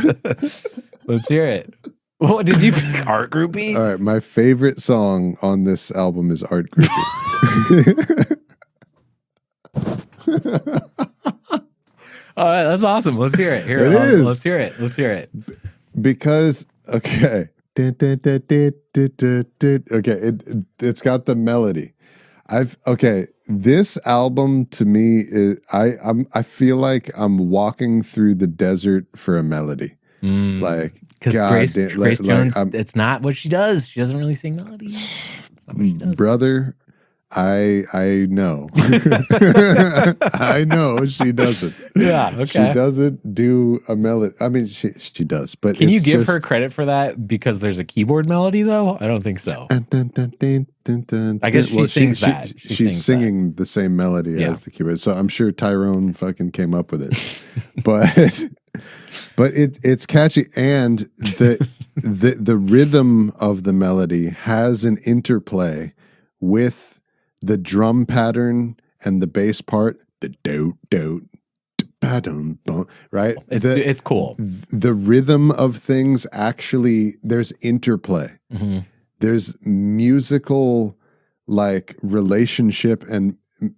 Let's hear it. What did you pick? Art Groupie? All right. My favorite song on this album is Art Groupie. All right, that's awesome. Let's hear it. It is. Let's hear it. Let's hear it. Because, okay. Okay, it's got the melody. This album to me is I feel like I'm walking through the desert for a melody. Like, because Grace Jones, it's not what she does. She doesn't really sing melodies. It's not what she does. Brother, I know. I know she doesn't. Yeah, okay. She doesn't do a melody. I mean, she does, but can you give her credit for that because there's a keyboard melody though? I don't think so. I guess she sings that. She's singing the same melody as the keyboard. So I'm sure Tyrone fucking came up with it. but it's catchy, and the rhythm of the melody has an interplay with the drum pattern and the bass part, the do right? It's cool. The rhythm of things actually, there's interplay. Mm-hmm. There's musical like relationship and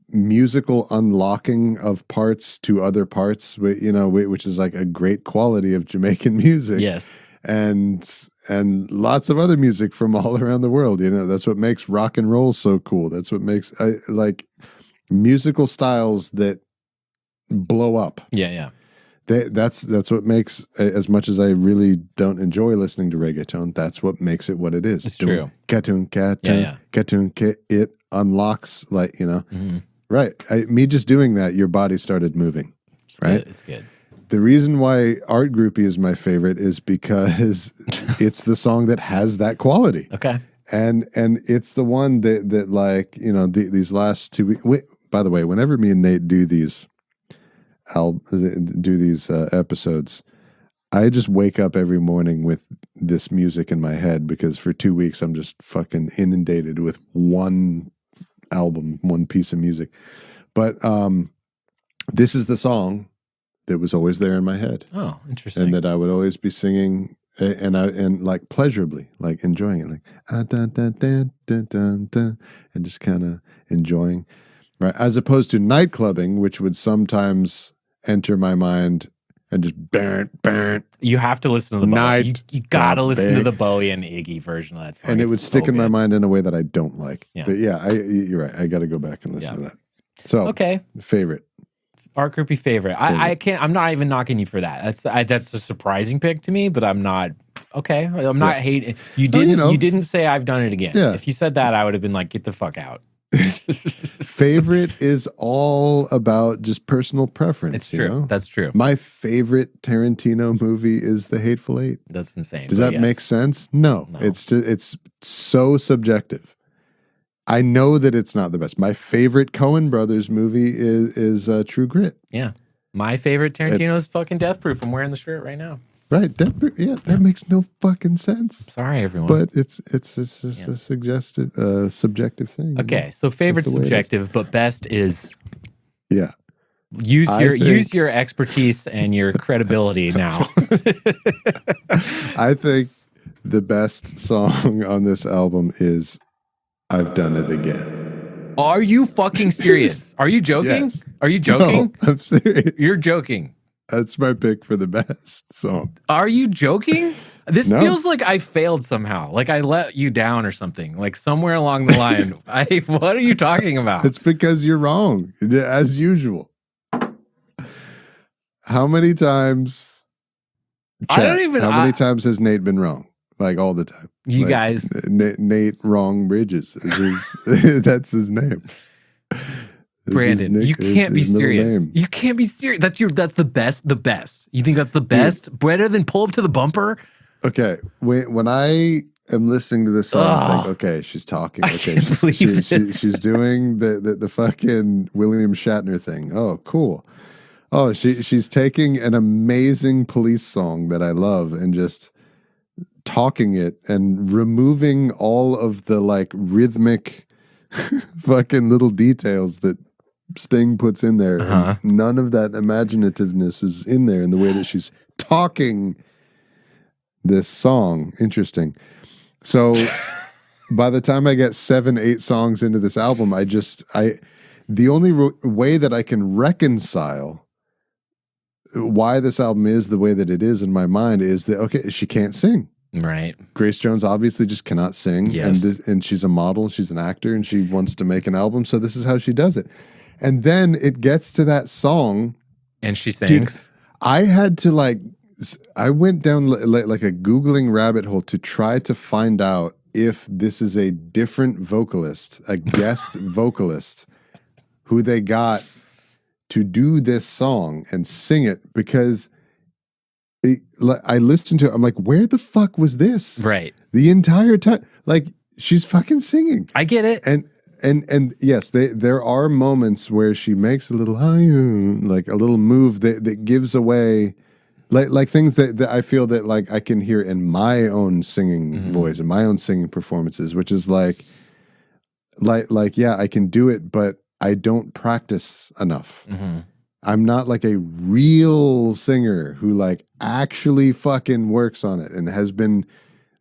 musical unlocking of parts to other parts, which is like a great quality of Jamaican music. Yes. And lots of other music from all around the world. That's what makes rock and roll so cool. That's what makes like musical styles that blow up. Yeah. That's what makes, as much as I really don't enjoy listening to reggaeton, that's what makes it what it is. It's true. It unlocks, like, mm-hmm. Right. Me just doing that, your body started moving. Right? It's good. The reason why Art Groupie is my favorite is because it's the song that has that quality. Okay. And it's the one that like, these last 2 weeks. By the way, whenever me and Nate do these episodes, I just wake up every morning with this music in my head because for 2 weeks I'm just fucking inundated with one album, one piece of music. But this is the song that was always there in my head. Oh, interesting. And that I would always be singing and like pleasurably, like enjoying it, like dun, dun, dun, dun, dun, dun, and just kind of enjoying, right? As opposed to Nightclubbing, which would sometimes enter my mind and just burn. You have to listen to the Bowie. You gotta listen to the Bowie and Iggy version of that song. And it would stick in my mind in a way that I don't like. Yeah. But yeah, you're right. I got to go back and listen to that. So, okay, favorite. Art Groupie favorite. I can't. I'm not even knocking you for that. That's a surprising pick to me. But I'm not. Okay, I'm not hating. You didn't. You didn't say I've done it again. Yeah. If you said that, I would have been like, get the fuck out. Favorite is all about just personal preference. It's true. That's true. My favorite Tarantino movie is The Hateful Eight. That's insane. Does that make sense? No. It's so subjective. I know that it's not the best. My favorite Coen Brothers movie is True Grit. Yeah. My favorite Tarantino is fucking Death Proof. I'm wearing the shirt right now. Right. That makes no fucking sense. Sorry, everyone. But it's just a subjective thing. Okay. So favorite subjective, but best is use your expertise and your credibility now. I think the best song on this album is I've Done It Again. Are you fucking serious? Are you joking? Yes. Are you joking? No, I'm serious. You're joking. That's my pick for the best song. Are you joking? This feels like I failed somehow. Like I let you down or something. Like somewhere along the line. What are you talking about? It's because you're wrong, as usual. How many times? How many times has Nate been wrong? Like all the time. You guys. Nate Wrong Bridges. That's his name. Brandon, you can't be serious. You can't be serious. That's the best. The best. You think that's the best? Dude. Better than Pull Up to the Bumper? Okay. When I am listening to this song, it's like, okay, she's talking. Okay, she's doing the fucking William Shatner thing. Oh, cool. Oh, she's taking an amazing Police song that I love and just talking it and removing all of the like rhythmic fucking little details that Sting puts in there. Uh-huh. And none of that imaginativeness is in there in the way that she's talking this song. Interesting. So by the time I get 7-8 songs into this album, the only way that I can reconcile why this album is the way that it is in my mind is that, okay, she can't sing. Right. Grace Jones obviously just cannot sing. Yes. And she's a model, she's an actor, and she wants to make an album, so this is how she does it. And then it gets to that song. And she sings. Dude, I had to I went down like a Googling rabbit hole to try to find out if this is a different vocalist, a guest vocalist, who they got to do this song and sing it, because I listened to it. I'm like, where the fuck was this? Right. The entire time. Like, she's fucking singing. I get it. And yes, there are moments where she makes a little like a little move that gives away like things that I feel that like I can hear in my own singing voice and my own singing performances, which is like yeah, I can do it, but I don't practice enough. I'm not like a real singer who like actually fucking works on it and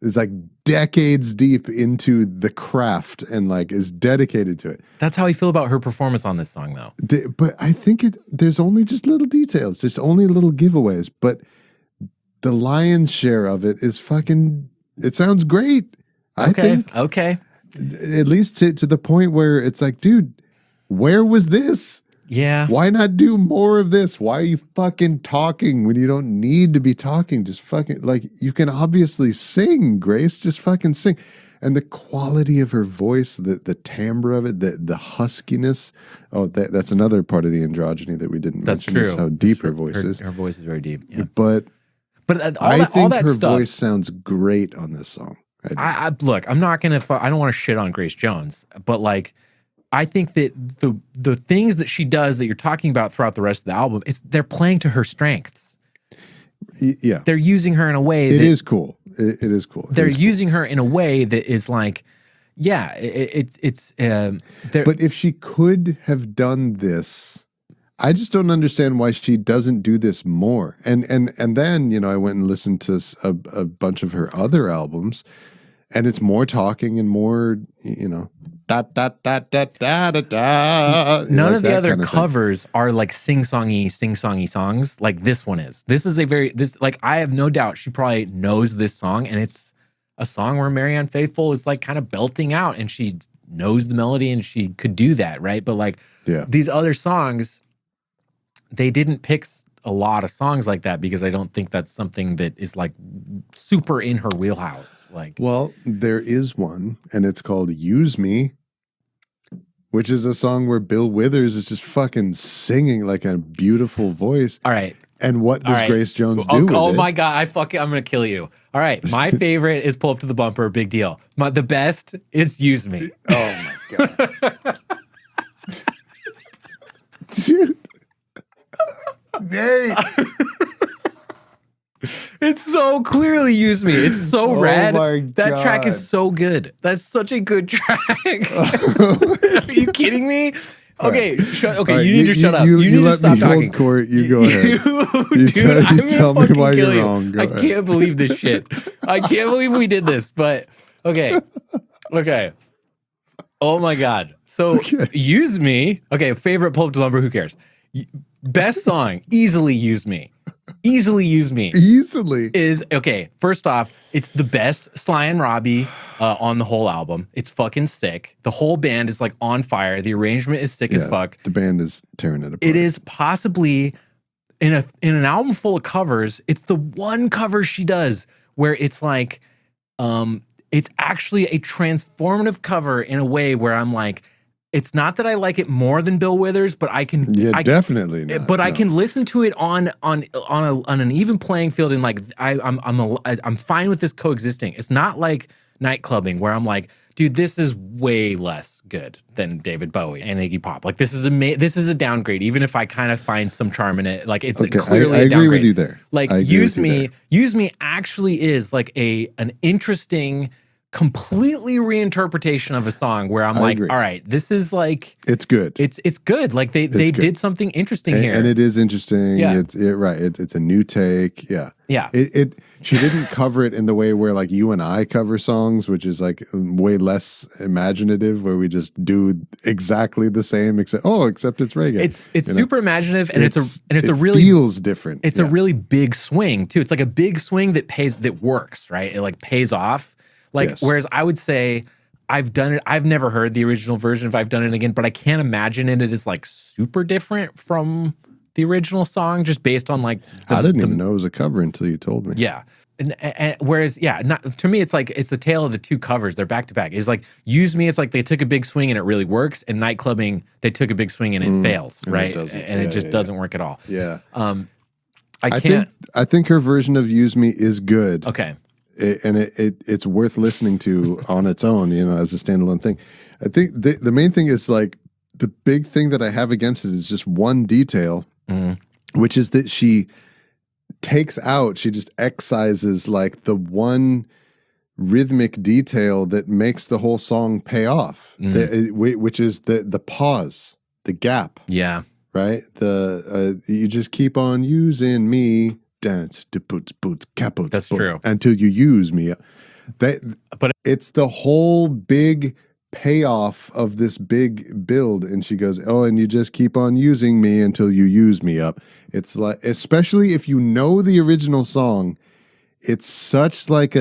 is like decades deep into the craft and like is dedicated to it. That's how I feel about her performance on this song, though. But I think there's only just little details. There's only little giveaways, but the lion's share of it is fucking, it sounds great. I think. Okay. At least to the point where it's like, dude, where was this? Yeah. Why not do more of this? Why are you fucking talking when you don't need to be talking? Just fucking, like, you can obviously sing, Grace. Just fucking sing. And the quality of her voice, the timbre of it, the huskiness. Oh, that's another part of the androgyny that we didn't mention. That's true. Is how deep her voice is. Her voice is very deep. Yeah. But I think her stuff, voice sounds great on this song. I look, I'm not gonna. I don't want to shit on Grace Jones, but like, I think that the things that she does that you're talking about throughout the rest of the album, they're playing to her strengths. Yeah, they're using her in a way. It is cool. It is cool. They're using her in a way that is like, yeah, it's. But if she could have done this, I just don't understand why she doesn't do this more. And then I went and listened to a bunch of her other albums, and it's more talking and more da da da da da da da. None of the other covers are like sing-songy songs like this one is. This is I have no doubt she probably knows this song, and it's a song where Marianne Faithfull is like kind of belting out, and she knows the melody and she could do that, right? But like these other songs, they didn't pick a lot of songs like that because I don't think that's something that is like super in her wheelhouse. Like, well, there is one, and it's called "Use Me," which is a song where Bill Withers is just fucking singing like a beautiful voice. All right. And what does Grace Jones do with it? Oh my God, I'm gonna kill you. All right, my favorite is "Pull Up to the Bumper," big deal. The best is "Use Me." Oh my God. Dude. Nate. It's so clearly "Use Me." It's so rad. My that God. track is so good. That's such a good track. Are you kidding me? Okay, right. You need to shut up. You need to stop talking. Court. You go ahead. You tell me why you're wrong. Go ahead. Can't believe this shit. I can't believe we did this. But okay. Oh my God. So "Use Me." Okay, favorite Pull Up to the Bumper. Who cares? Best song, easily "Use Me." Easily "Use Me." Easily. Is, okay, first off, it's the best Sly and Robbie on the whole album. It's fucking sick. The whole band is like on fire. The arrangement is sick as fuck. The band is tearing it apart. It is possibly, in an album full of covers, it's the one cover she does where it's like, it's actually a transformative cover in a way where I'm like, it's not that I like it more than Bill Withers, but definitely not. But I can listen to it on an even playing field, and like I'm fine with this coexisting. It's not like Nightclubbing where I'm like, dude, this is way less good than David Bowie and Iggy Pop. Like, this is a downgrade, even if I kind of find some charm in it. Like, it's clearly I a downgrade. agree with you there. Like, "Use Me" actually is like an interesting completely reinterpretation of a song where I'm I like, agree. all right, this is like It's good. it's good. Like they good. did something interesting here. And it is interesting. Yeah. It's a new take. Yeah. Yeah. She didn't cover it in the way where like you and I cover songs, which is like way less imaginative, where we just do exactly the same except it's reggae. It's super imaginative, and it's a really feels different. It's a really big swing too. It's like a big swing that works, right? It like pays off. Like, Yes. whereas I would say I've done it. I've never heard the original version if I've done it again, but I can't imagine it is like super different from the original song, just based on like. I didn't even know it was a cover until you told me. Yeah. And whereas, not to me, it's like it's the tale of the two covers. They're back to back. It's like Use Me. It's like they took a big swing and it really works. And Nightclubbing, they took a big swing and it fails, right? And it just doesn't work at all. Yeah. I can't. I think her version of Use Me is good. Okay. It's worth listening to on its own, as a standalone thing. I think the main thing is like the big thing that I have against it is just one detail, which is that she just excises like the one rhythmic detail that makes the whole song pay off, which is the pause, the gap. Yeah. Right? You just keep on using me. Dance to boots, caput. That's true. Until you use me. But it's the whole big payoff of this big build. And she goes, and you just keep on using me until you use me up. It's like, especially if you know the original song, it's such like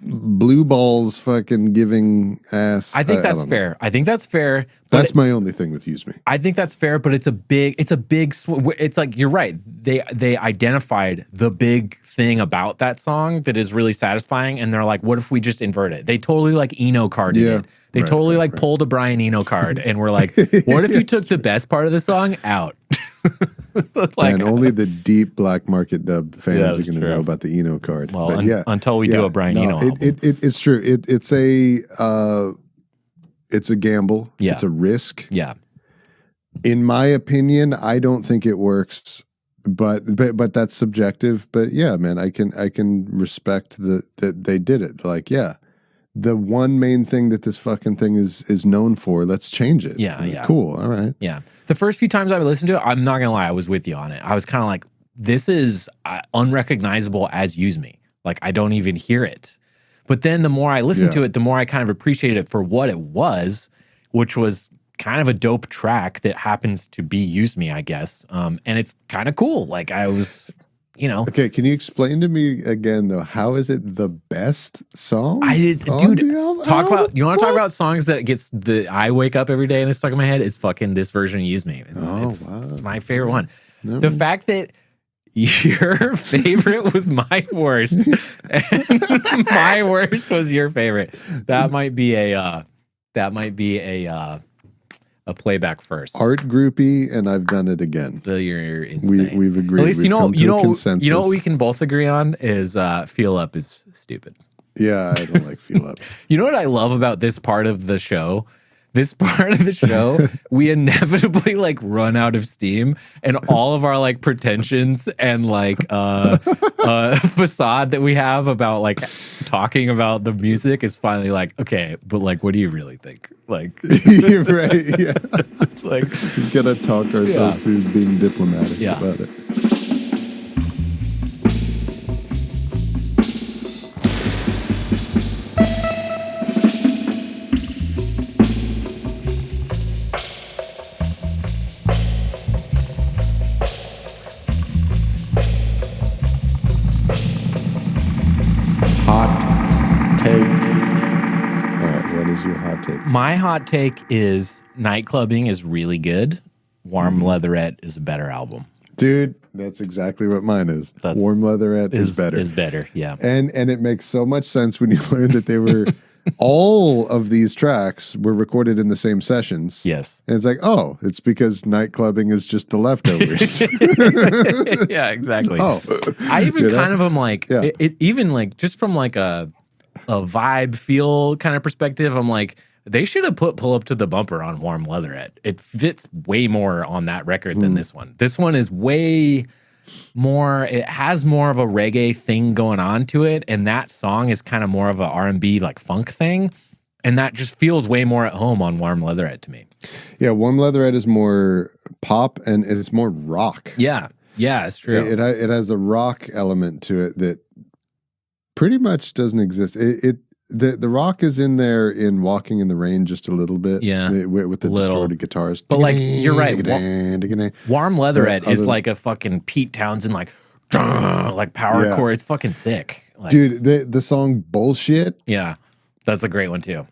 blue balls fucking giving ass. I think that's fair. I think that's fair. That's my only thing with Use Me. I think that's fair, but it's a big it's like, you're right. They identified the big thing about that song that is really satisfying, and they're like, what if we just invert it? They totally like Eno carded it. They totally pulled a Brian Eno card and were like, what if you took the best part of the song out? And only the deep black market dub fans are going to know about the Eno card. Well, until we do a Brian Eno album. It's true. It's a gamble. Yeah. It's a risk. Yeah. In my opinion, I don't think it works, but that's subjective. But yeah, man, I can respect that they did it. Like, yeah, the one main thing that this fucking thing is known for, let's change it. Yeah, yeah. Cool. All right. Yeah. The first few times I listened to it, I'm not gonna lie, I was with you on it. I was kind of like, this is unrecognizable as Use Me. Like, I don't even hear it. But then the more I listened to it, the more I kind of appreciated it for what it was, which was kind of a dope track that happens to be Use Me, I guess. And it's kind of cool. Like, I was, Okay, can you explain to me again, though, how is it the best song? You want to talk about songs that I wake up every day and it's stuck in my head? It's fucking this version of Use Me. It's my favorite one. The fact that your favorite was my worst, and my worst was your favorite. That might be a playback first. Art groupie, and I've done it again. So you're insane. We've agreed. At least consensus. you know what we can both agree on is Feel Up is stupid. Yeah, I don't like Feel Up. You know what I love about this part of the show? This part of the show, we inevitably like run out of steam, and all of our like pretensions and like facade that we have about like talking about the music is finally like, okay, but like, what do you really think? Like, you're right. Yeah, it's like we just gotta talk ourselves through being diplomatic about it. My hot take is Nightclubbing is really good. Warm Leatherette is a better album. Dude, that's exactly what mine is. Warm Leatherette is better. Is better, yeah. And it makes so much sense when you learn that they were all of these tracks were recorded in the same sessions. Yes. And it's like, oh, it's because Nightclubbing is just the leftovers. Yeah, exactly. Oh. I even kind of am like, it even like just from like a vibe feel kind of perspective, I'm like, they should have put Pull Up to the Bumper on Warm Leatherette. It fits way more on that record than this one. This one is way it has more of a reggae thing going on to it, and that song is kind of more of a R&B like funk thing, and that just feels way more at home on Warm Leatherette to me. Yeah, Warm Leatherette is more pop and it's more rock. Yeah, it's true. It has a rock element to it that pretty much doesn't exist. The rock is in there in Walking in the Rain just a little bit. Yeah. With the distorted guitars. But like, you're right. Warm Leatherette is like a fucking Pete Townsend, like power chord. It's fucking sick. Like, dude, the song Bullshit. Yeah. That's a great one too.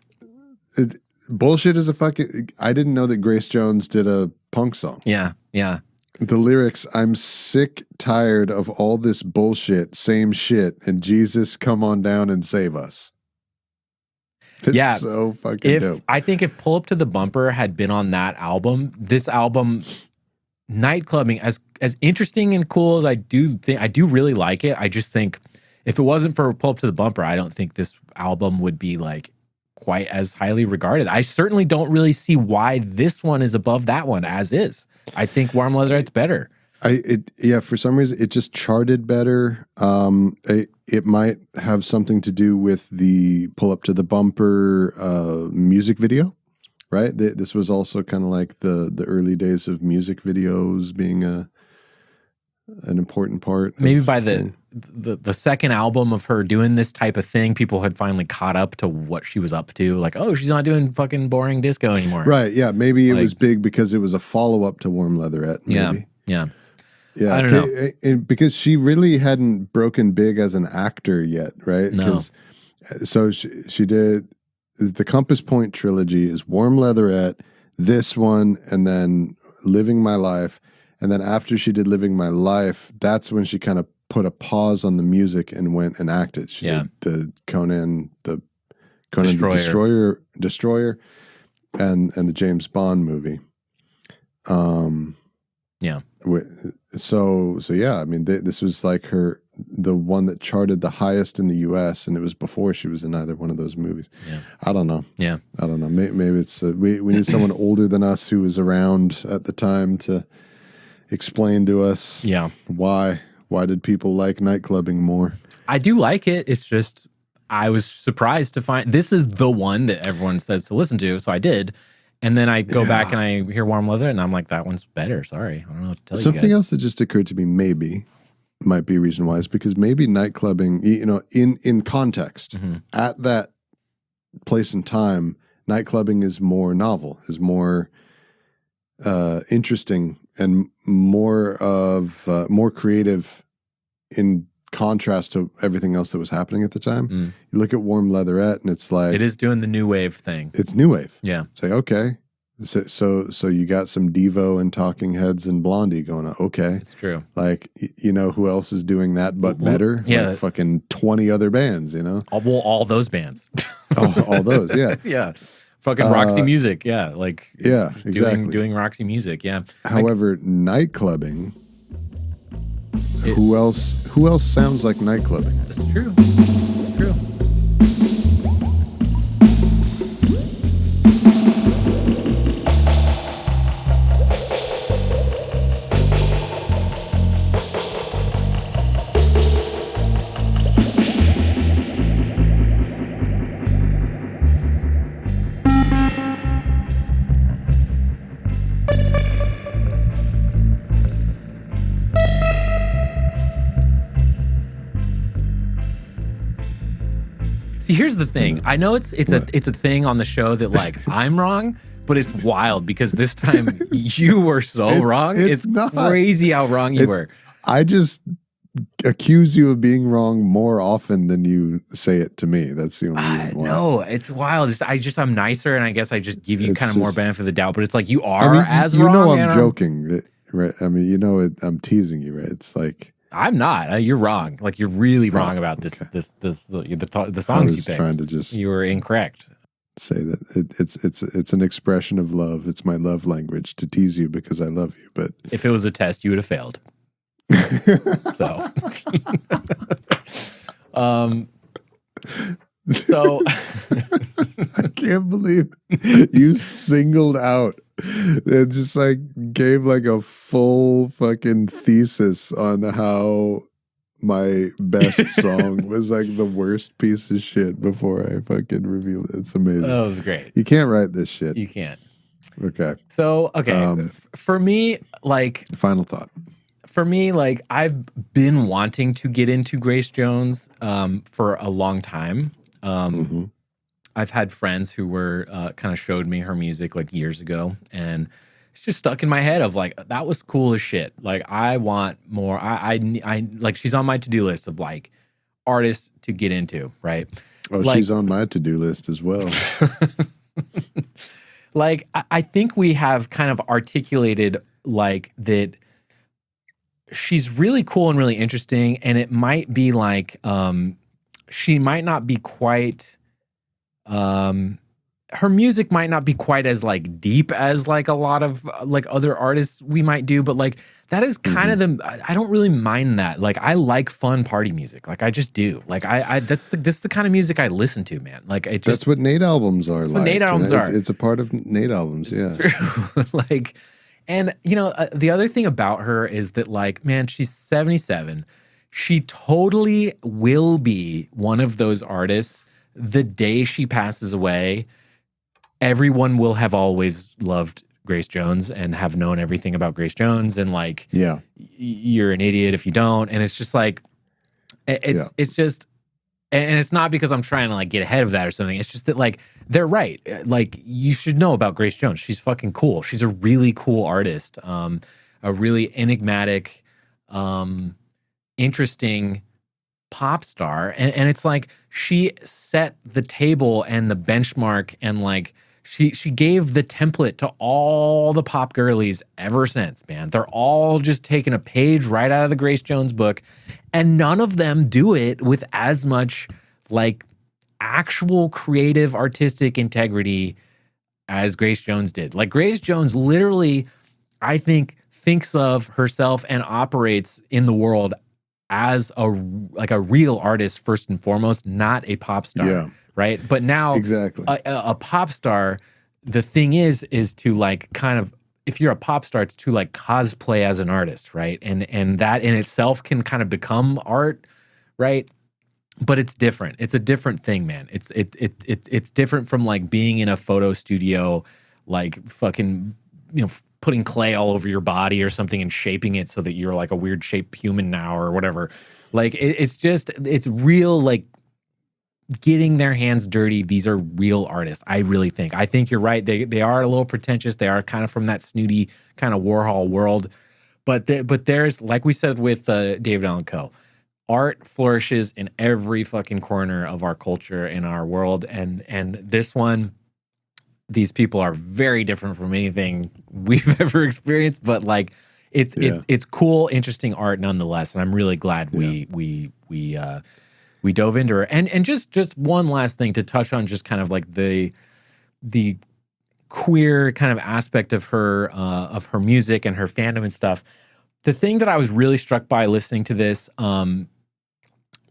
Bullshit is a fucking... I didn't know that Grace Jones did a punk song. Yeah. The lyrics, I'm sick, tired of all this bullshit, same shit, and Jesus, come on down and save us. It's so fucking dope. I think if Pull Up to the Bumper had been on that album, this album, Nightclubbing, as interesting and cool as I do really like it. I just think if it wasn't for Pull Up to the Bumper, I don't think this album would be like quite as highly regarded. I certainly don't really see why this one is above that one as is. I think Warm Leatherette's better. For some reason it just charted better. It might have something to do with the Pull Up to the Bumper music video, right? This was also kind of like the early days of music videos being an important part. Maybe by the second album of her doing this type of thing, people had finally caught up to what she was up to. Like, oh, she's not doing fucking boring disco anymore. Right, yeah. Maybe it was big because it was a follow-up to Warm Leatherette. Maybe. Yeah. Yeah, I don't know. Because she really hadn't broken big as an actor yet, right? No. So she did the Compass Point trilogy is Warm Leatherette, this one, and then Living My Life. And then after she did Living My Life, that's when she kind of put a pause on the music and went and acted. She did the Conan Destroyer, and the James Bond movie. So yeah, I mean, this was like the one that charted the highest in the U.S. and it was before she was in either one of those movies. Yeah. I don't know. Yeah. I don't know. Maybe it's we need someone older than us who was around at the time to explain to us. Yeah. Why did people like Nightclubbing more? I do like it. It's just I was surprised to find this is the one that everyone says to listen to, so I did. And then I go back and I hear Warm Leatherette, and I'm like, that one's better. Sorry. I don't know what to tell you guys. Something else that just occurred to me might be a reason why is because maybe Nightclubbing, in context, at that place and time, Nightclubbing is more novel, is more interesting, and more creative in contrast to everything else that was happening at the time. You look at Warm Leatherette and it's like... It is doing the new wave thing. It's new wave. Yeah. Say, okay. So you got some Diva and Talking Heads and Blondie going on. Okay. It's true. Like, who else is doing that but better? Yeah. Like fucking 20 other bands, All those bands. all those, yeah. Yeah. Fucking Roxy Music. Yeah. Like, yeah, exactly. Doing Roxy Music. Yeah. However, Nightclubbing... Who else sounds like Nightclubbing? That's true. It's true. See, here's the thing. I know it's a thing on the show that like I'm wrong, but it's wild because this time you were so wrong. It's not crazy how wrong you were. I just accuse you of being wrong more often than you say it to me. That's the only reason why. No, it's wild. I'm nicer, and I guess I just give you kind of more benefit of the doubt. But it's like you are as wrong. You know I'm joking, right? I mean, I'm teasing you, right? It's like I'm not. You're wrong. Like you're really wrong about this. Okay. The songs you picked. Trying to just you were incorrect. Say that it's an expression of love. It's my love language to tease you because I love you. But if it was a test, you would have failed. So, I can't believe you singled out It just like gave like a full fucking thesis on how my best song was like the worst piece of shit before I fucking revealed it. It's amazing. That was great. You can't write this shit. You can't. Okay. So, for me, like, final thought. For me, like, I've been wanting to get into Grace Jones for a long time. I've had friends who were kind of showed me her music like years ago, and it's just stuck in my head of like, that was cool as shit. Like, I want more. I like, she's on my to-do list of like artists to get into, right? Oh, like, she's on my to-do list as well. Like, I think we have kind of articulated like that she's really cool and really interesting, and it might be like she might not be quite her music might not be quite as like deep as like a lot of like other artists we might do, but like that is kind of I don't really mind that. Like, I like fun party music. Like, I just do. Like, this is the kind of music I listen to, man. Like, it just, that's what Nate albums are like. Nate albums are. It's a part of Nate albums. It's true. Like, and you know, the other thing about her is that, like, man, she's 77. She totally will be one of those artists the day she passes away. Everyone will have always loved Grace Jones and have known everything about Grace Jones, and like, you're an idiot if you don't. And it's just like, it's just, and it's not because I'm trying to like get ahead of that or something. It's just that, like, they're right. Like, you should know about Grace Jones. She's fucking cool. She's a really cool artist. A really enigmatic, interesting pop star. And it's like, she set the table and the benchmark, and like, she gave the template to all the pop girlies ever since, man. They're all just taking a page right out of the Grace Jones book, and none of them do it with as much like actual creative artistic integrity as Grace Jones did. Like, Grace Jones literally, I think, thinks of herself and operates in the world as a real artist first and foremost, not a pop star, right? But now, exactly, a pop star, the thing is to like kind of, if you're a pop star, it's to like cosplay as an artist, right? And that in itself can kind of become art, right? But it's different. It's a different thing, man. It's different from like being in a photo studio, like fucking, you know, putting clay all over your body or something and shaping it so that you're like a weird shaped human now or whatever. Like, it's real, like, getting their hands dirty. These are real artists. I really think. I think you're right. They are a little pretentious. They are kind of from that snooty kind of Warhol world. But there's, like we said with David Allan Coe, art flourishes in every fucking corner of our culture, in our world. And this one, these people are very different from anything we've ever experienced, but like, it's cool, interesting art nonetheless. And I'm really glad we dove into her. And just one last thing to touch on, just kind of like the queer kind of aspect of her music and her fandom and stuff. The thing that I was really struck by listening to this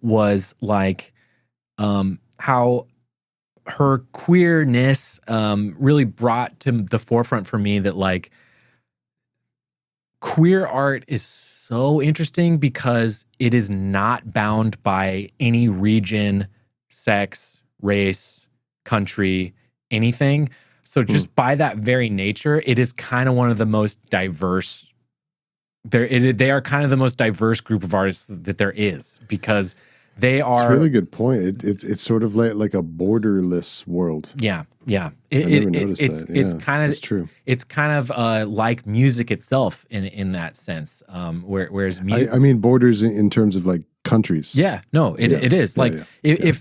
was like how her queerness really brought to the forefront for me that like queer art is so interesting because it is not bound by any region, sex, race, country, anything. So just by that very nature, it is kind of one of the most diverse. They are kind of the most diverse group of artists that there is, because they are. It's a really good point. It's sort of like a borderless world. Yeah. I never noticed that. It's kind of, it's true. It's kind of like music itself in that sense. Whereas music, I mean borders in terms of like countries. Yeah, no, it is like if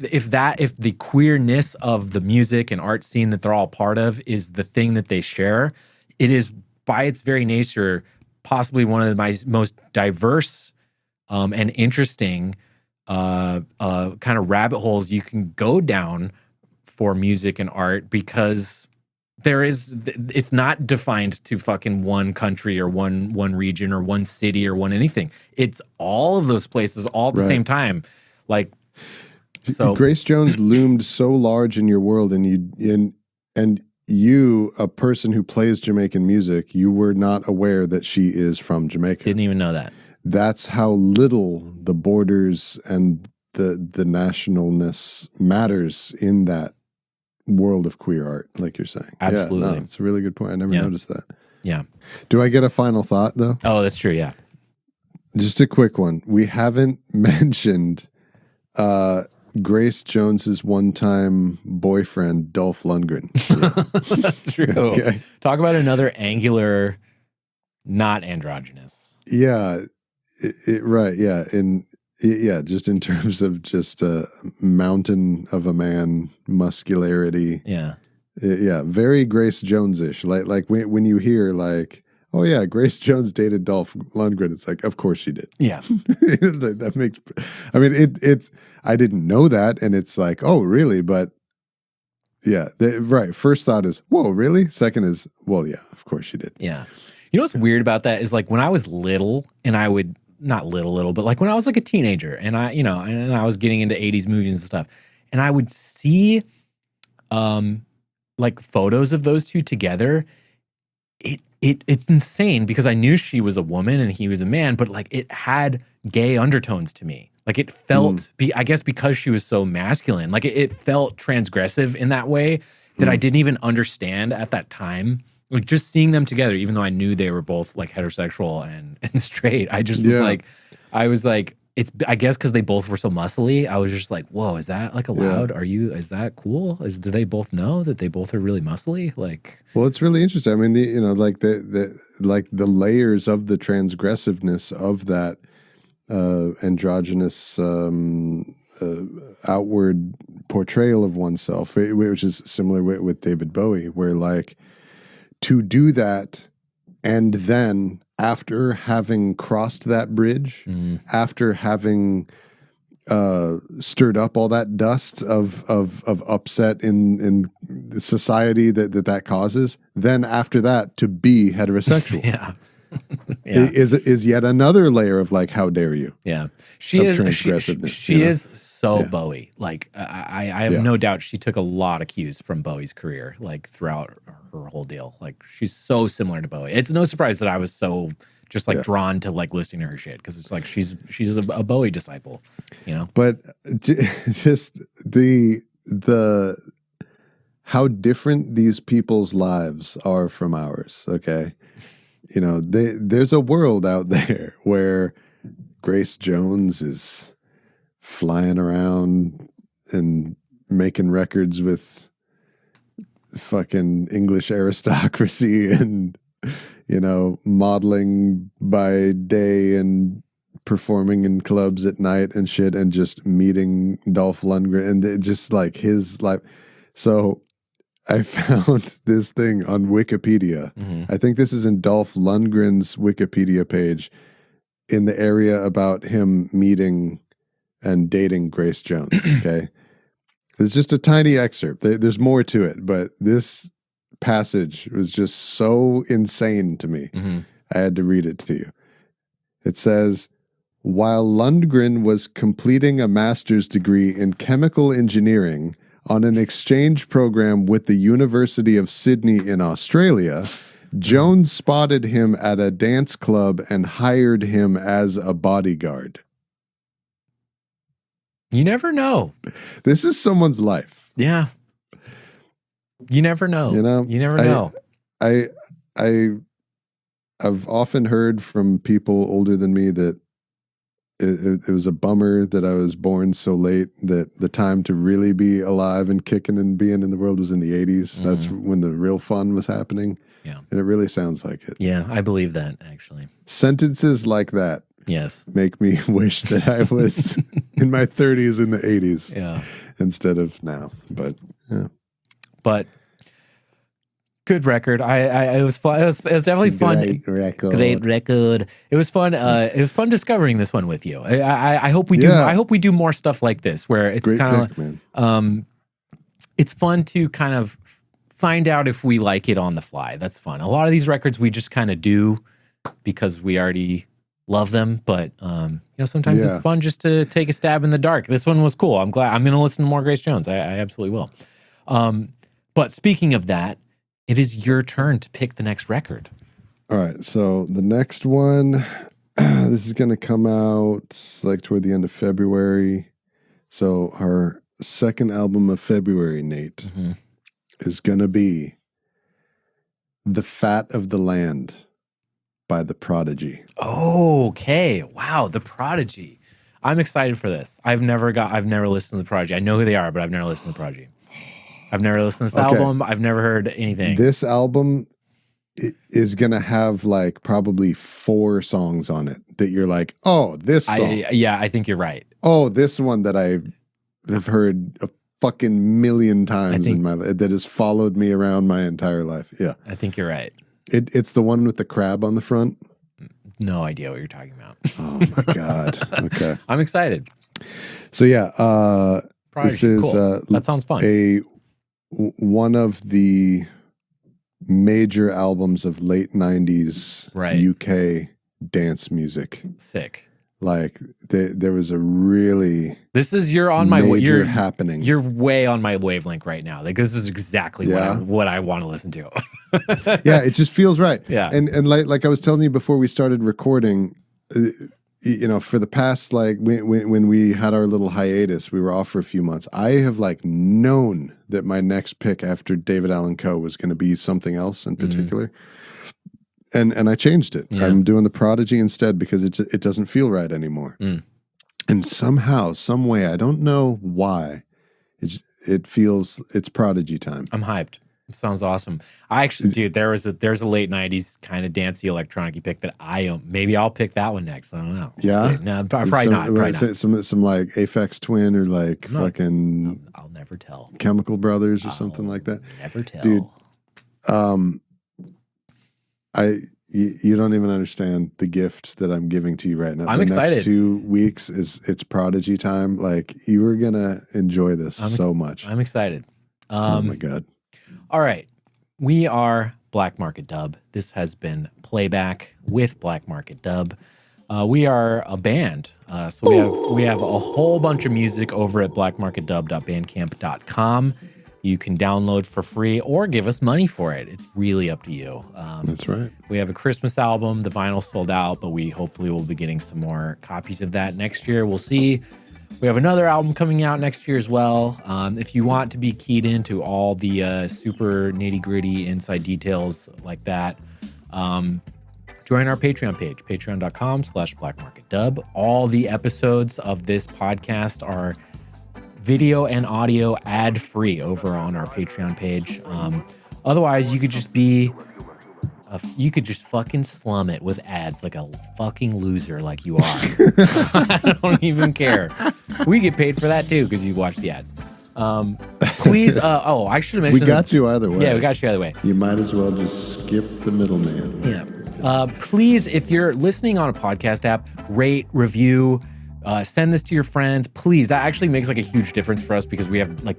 the queerness of the music and art scene that they're all part of is the thing that they share, it is by its very nature possibly one of the most diverse and interesting kind of rabbit holes you can go down for music and art, because it's not defined to fucking one country or one region or one city or one anything. It's all of those places all at the same time. Like, so Grace Jones loomed so large in your world, and you, a person who plays Jamaican music, you were not aware that she is from Jamaica. Didn't even know that. That's how little the borders and the nationalness matters in that world of queer art, like you're saying. Absolutely. Yeah, no, it's a really good point. I never noticed that. Yeah. Do I get a final thought, though? Oh, that's true, yeah. Just a quick one. We haven't mentioned Grace Jones's one-time boyfriend, Dolph Lundgren. That's true. Okay. Talk about another angular, not androgynous. Yeah, right. Yeah, just in terms of just a mountain of a man, muscularity. Yeah, very Grace Jones-ish. Like when you hear like, oh yeah, Grace Jones dated Dolph Lundgren, it's like, of course she did. Yeah, that makes. I mean, it's. I didn't know that, and it's like, oh really? But yeah, right. First thought is, whoa, really? Second is, well, yeah, of course she did. Yeah. You know what's weird about that is like when I was little, and I would not little, but like when I was like a teenager, and I was getting into 80s movies and stuff, and I would see, like photos of those two together. It's insane because I knew she was a woman and he was a man, but like it had gay undertones to me. Like it felt, I guess because she was so masculine, like it felt transgressive in that way that I didn't even understand at that time. Like just seeing them together, even though I knew they were both like heterosexual and straight, I just was like, it's, I guess because they both were so muscly, I was just like, whoa, is that like allowed? Yeah. Is that cool? Do they both know that they both are really muscly? Like, well, it's really interesting. I mean, the layers of the transgressiveness of that androgynous outward portrayal of oneself, which is similar with David Bowie, where like to do that and then after having crossed that bridge, after having stirred up all that dust of upset in society that causes, then after that to be heterosexual, is yet another layer of like, how dare you? Yeah, she is so Bowie. Like I have no doubt she took a lot of cues from Bowie's career, like throughout her whole deal. Like she's so similar to Bowie. It's no surprise that I was so just like drawn to like listening to her shit because it's like she's a Bowie disciple, you know. But just the how different these people's lives are from ours. Okay, you know, there's a world out there where Grace Jones is flying around and making records with fucking English aristocracy and, you know, modeling by day and performing in clubs at night and shit, and just meeting Dolph Lundgren and just like his life. So I found this thing on Wikipedia. I think this is in Dolph Lundgren's Wikipedia page in the area about him meeting and dating Grace Jones. Okay. It's just a tiny excerpt. There's more to it, but this passage was just so insane to me. I had to read it to you. It says, while Lundgren was completing a master's degree in chemical engineering on an exchange program with the University of Sydney in Australia, Jones spotted him at a dance club and hired him as a bodyguard. You never know. This is someone's life. Yeah. You never know. You never know. I've often heard from people older than me that it was a bummer that I was born so late, that the time to really be alive and kicking and being in the world was in the 80s. That's when the real fun was happening. Yeah. And it really sounds like it. Yeah, I believe that, actually. Sentences like that make me wish that I was in my 30s in the 80s instead of now. But, yeah. But good record. It was fun. It was definitely fun. Great record. It was fun. It was fun discovering this one with you. I hope we do. I hope we do more stuff like this, where it's kind of it's fun to kind of find out if we like it on the fly. That's fun. A lot of these records we just kind of do because we already love them, but you know, sometimes it's fun just to take a stab in the dark. This one was cool. I'm glad. I'm going to listen to more Grace Jones. I absolutely will. But speaking of that, it is your turn to pick the next record. All right. So the next one, this is going to come out like toward the end of February. So our second album of February, Nate, is going to be The Fat of the Land by The Prodigy. Oh, okay. Wow, The Prodigy. I'm excited for this. I've never listened to The Prodigy. I know who they are, but I've never listened to The Prodigy. I've never listened to this album. I've never heard anything. This album is going to have like probably 4 songs on it that you're like, oh, this song. I think you're right. Oh, this one that I have heard a fucking million times in my life, that has followed me around my entire life. Yeah. I think you're right. It's the one with the crab on the front. No idea what you're talking about. Oh my God. Okay. I'm excited. So yeah, Prodigy, this is cool. That sounds fun. One of the major albums of late 90s UK dance music. Sick. Like there was a really you're on my major happening. You're way on my wavelength right now. Like this is exactly what I want to listen to. Yeah, it just feels right. Yeah, and like I was telling you before we started recording, for the past like when we had our little hiatus, we were off for a few months. I have like known that my next pick after David Allan Coe was going to be something else in particular. And I changed it. Yeah. I'm doing The Prodigy instead because it doesn't feel right anymore. And somehow, some way, I don't know why, it feels it's Prodigy time. I'm hyped. It sounds awesome. I actually, dude, there's a late 90s kind of dancey electronic pick that maybe I'll pick that one next. I don't know. Yeah? No, probably not. Some like Aphex Twin or like fucking... I'll never tell. Chemical Brothers or something like that. Never tell. Dude, you don't even understand the gift that I'm giving to you right now. I'm excited. Next 2 weeks it's Prodigy time. Like you are gonna enjoy this so much. I'm excited. Oh my God. All right. We are Black Market Dub. This has been Playback with Black Market Dub. We are a band. So we have a whole bunch of music over at blackmarketdub.bandcamp.com. You can download for free or give us money for it. It's really up to you. That's right. We have a Christmas album. The vinyl sold out, but we hopefully will be getting some more copies of that next year. We'll see. We have another album coming out next year as well. If you want to be keyed into all the super nitty-gritty inside details like that, join our Patreon page, patreon.com/blackmarketdub. All the episodes of this podcast are video and audio ad-free over on our Patreon page. Otherwise, you could just fucking slum it with ads like a fucking loser like you are. I don't even care. We get paid for that too because you watch the ads. Please, I should have mentioned. We got you either way. Yeah, we got you either way. You might as well just skip the middleman. Yeah. Please, if you're listening on a podcast app, rate, review, send this to your friends. Please, that actually makes like a huge difference for us because we have like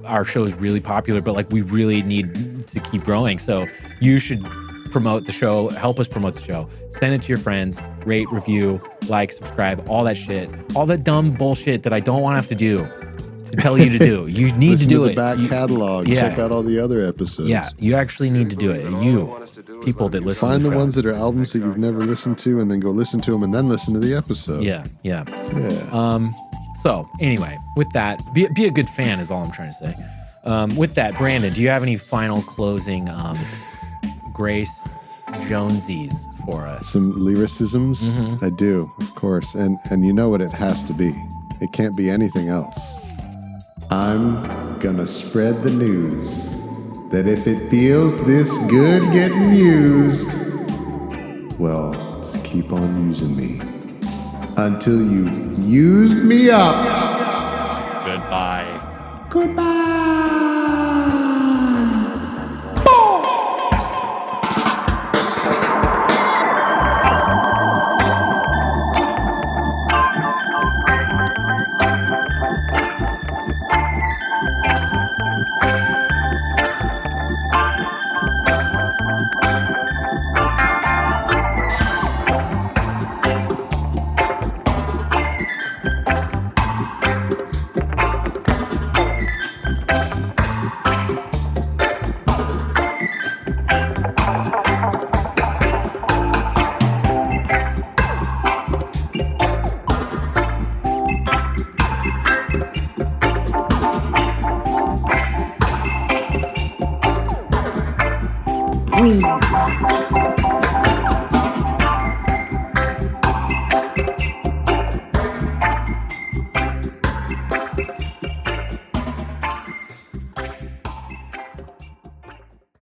our show is really popular, but like we really need to keep growing. So you should promote the show, help us promote the show. Send it to your friends, rate, review, like, subscribe, all that shit. All that dumb bullshit that I don't want to have to do to tell you to do. You need to do it. Listen to the back catalog. Yeah. Check out all the other episodes. Yeah, you actually need to do it. You, people that listen Find to the ones that are albums that you've never listened to and then go listen to them and then listen to the episode. Yeah. So anyway, with that, be a good fan is all I'm trying to say. With that, Brandon, do you have any final closing Grace Jonesies for us? Some lyricisms? Mm-hmm. I do, of course. And you know what it has to be. It can't be anything else. I'm gonna spread the news that if it feels this good getting used, well, just keep on using me until you've used me up. Goodbye. Goodbye.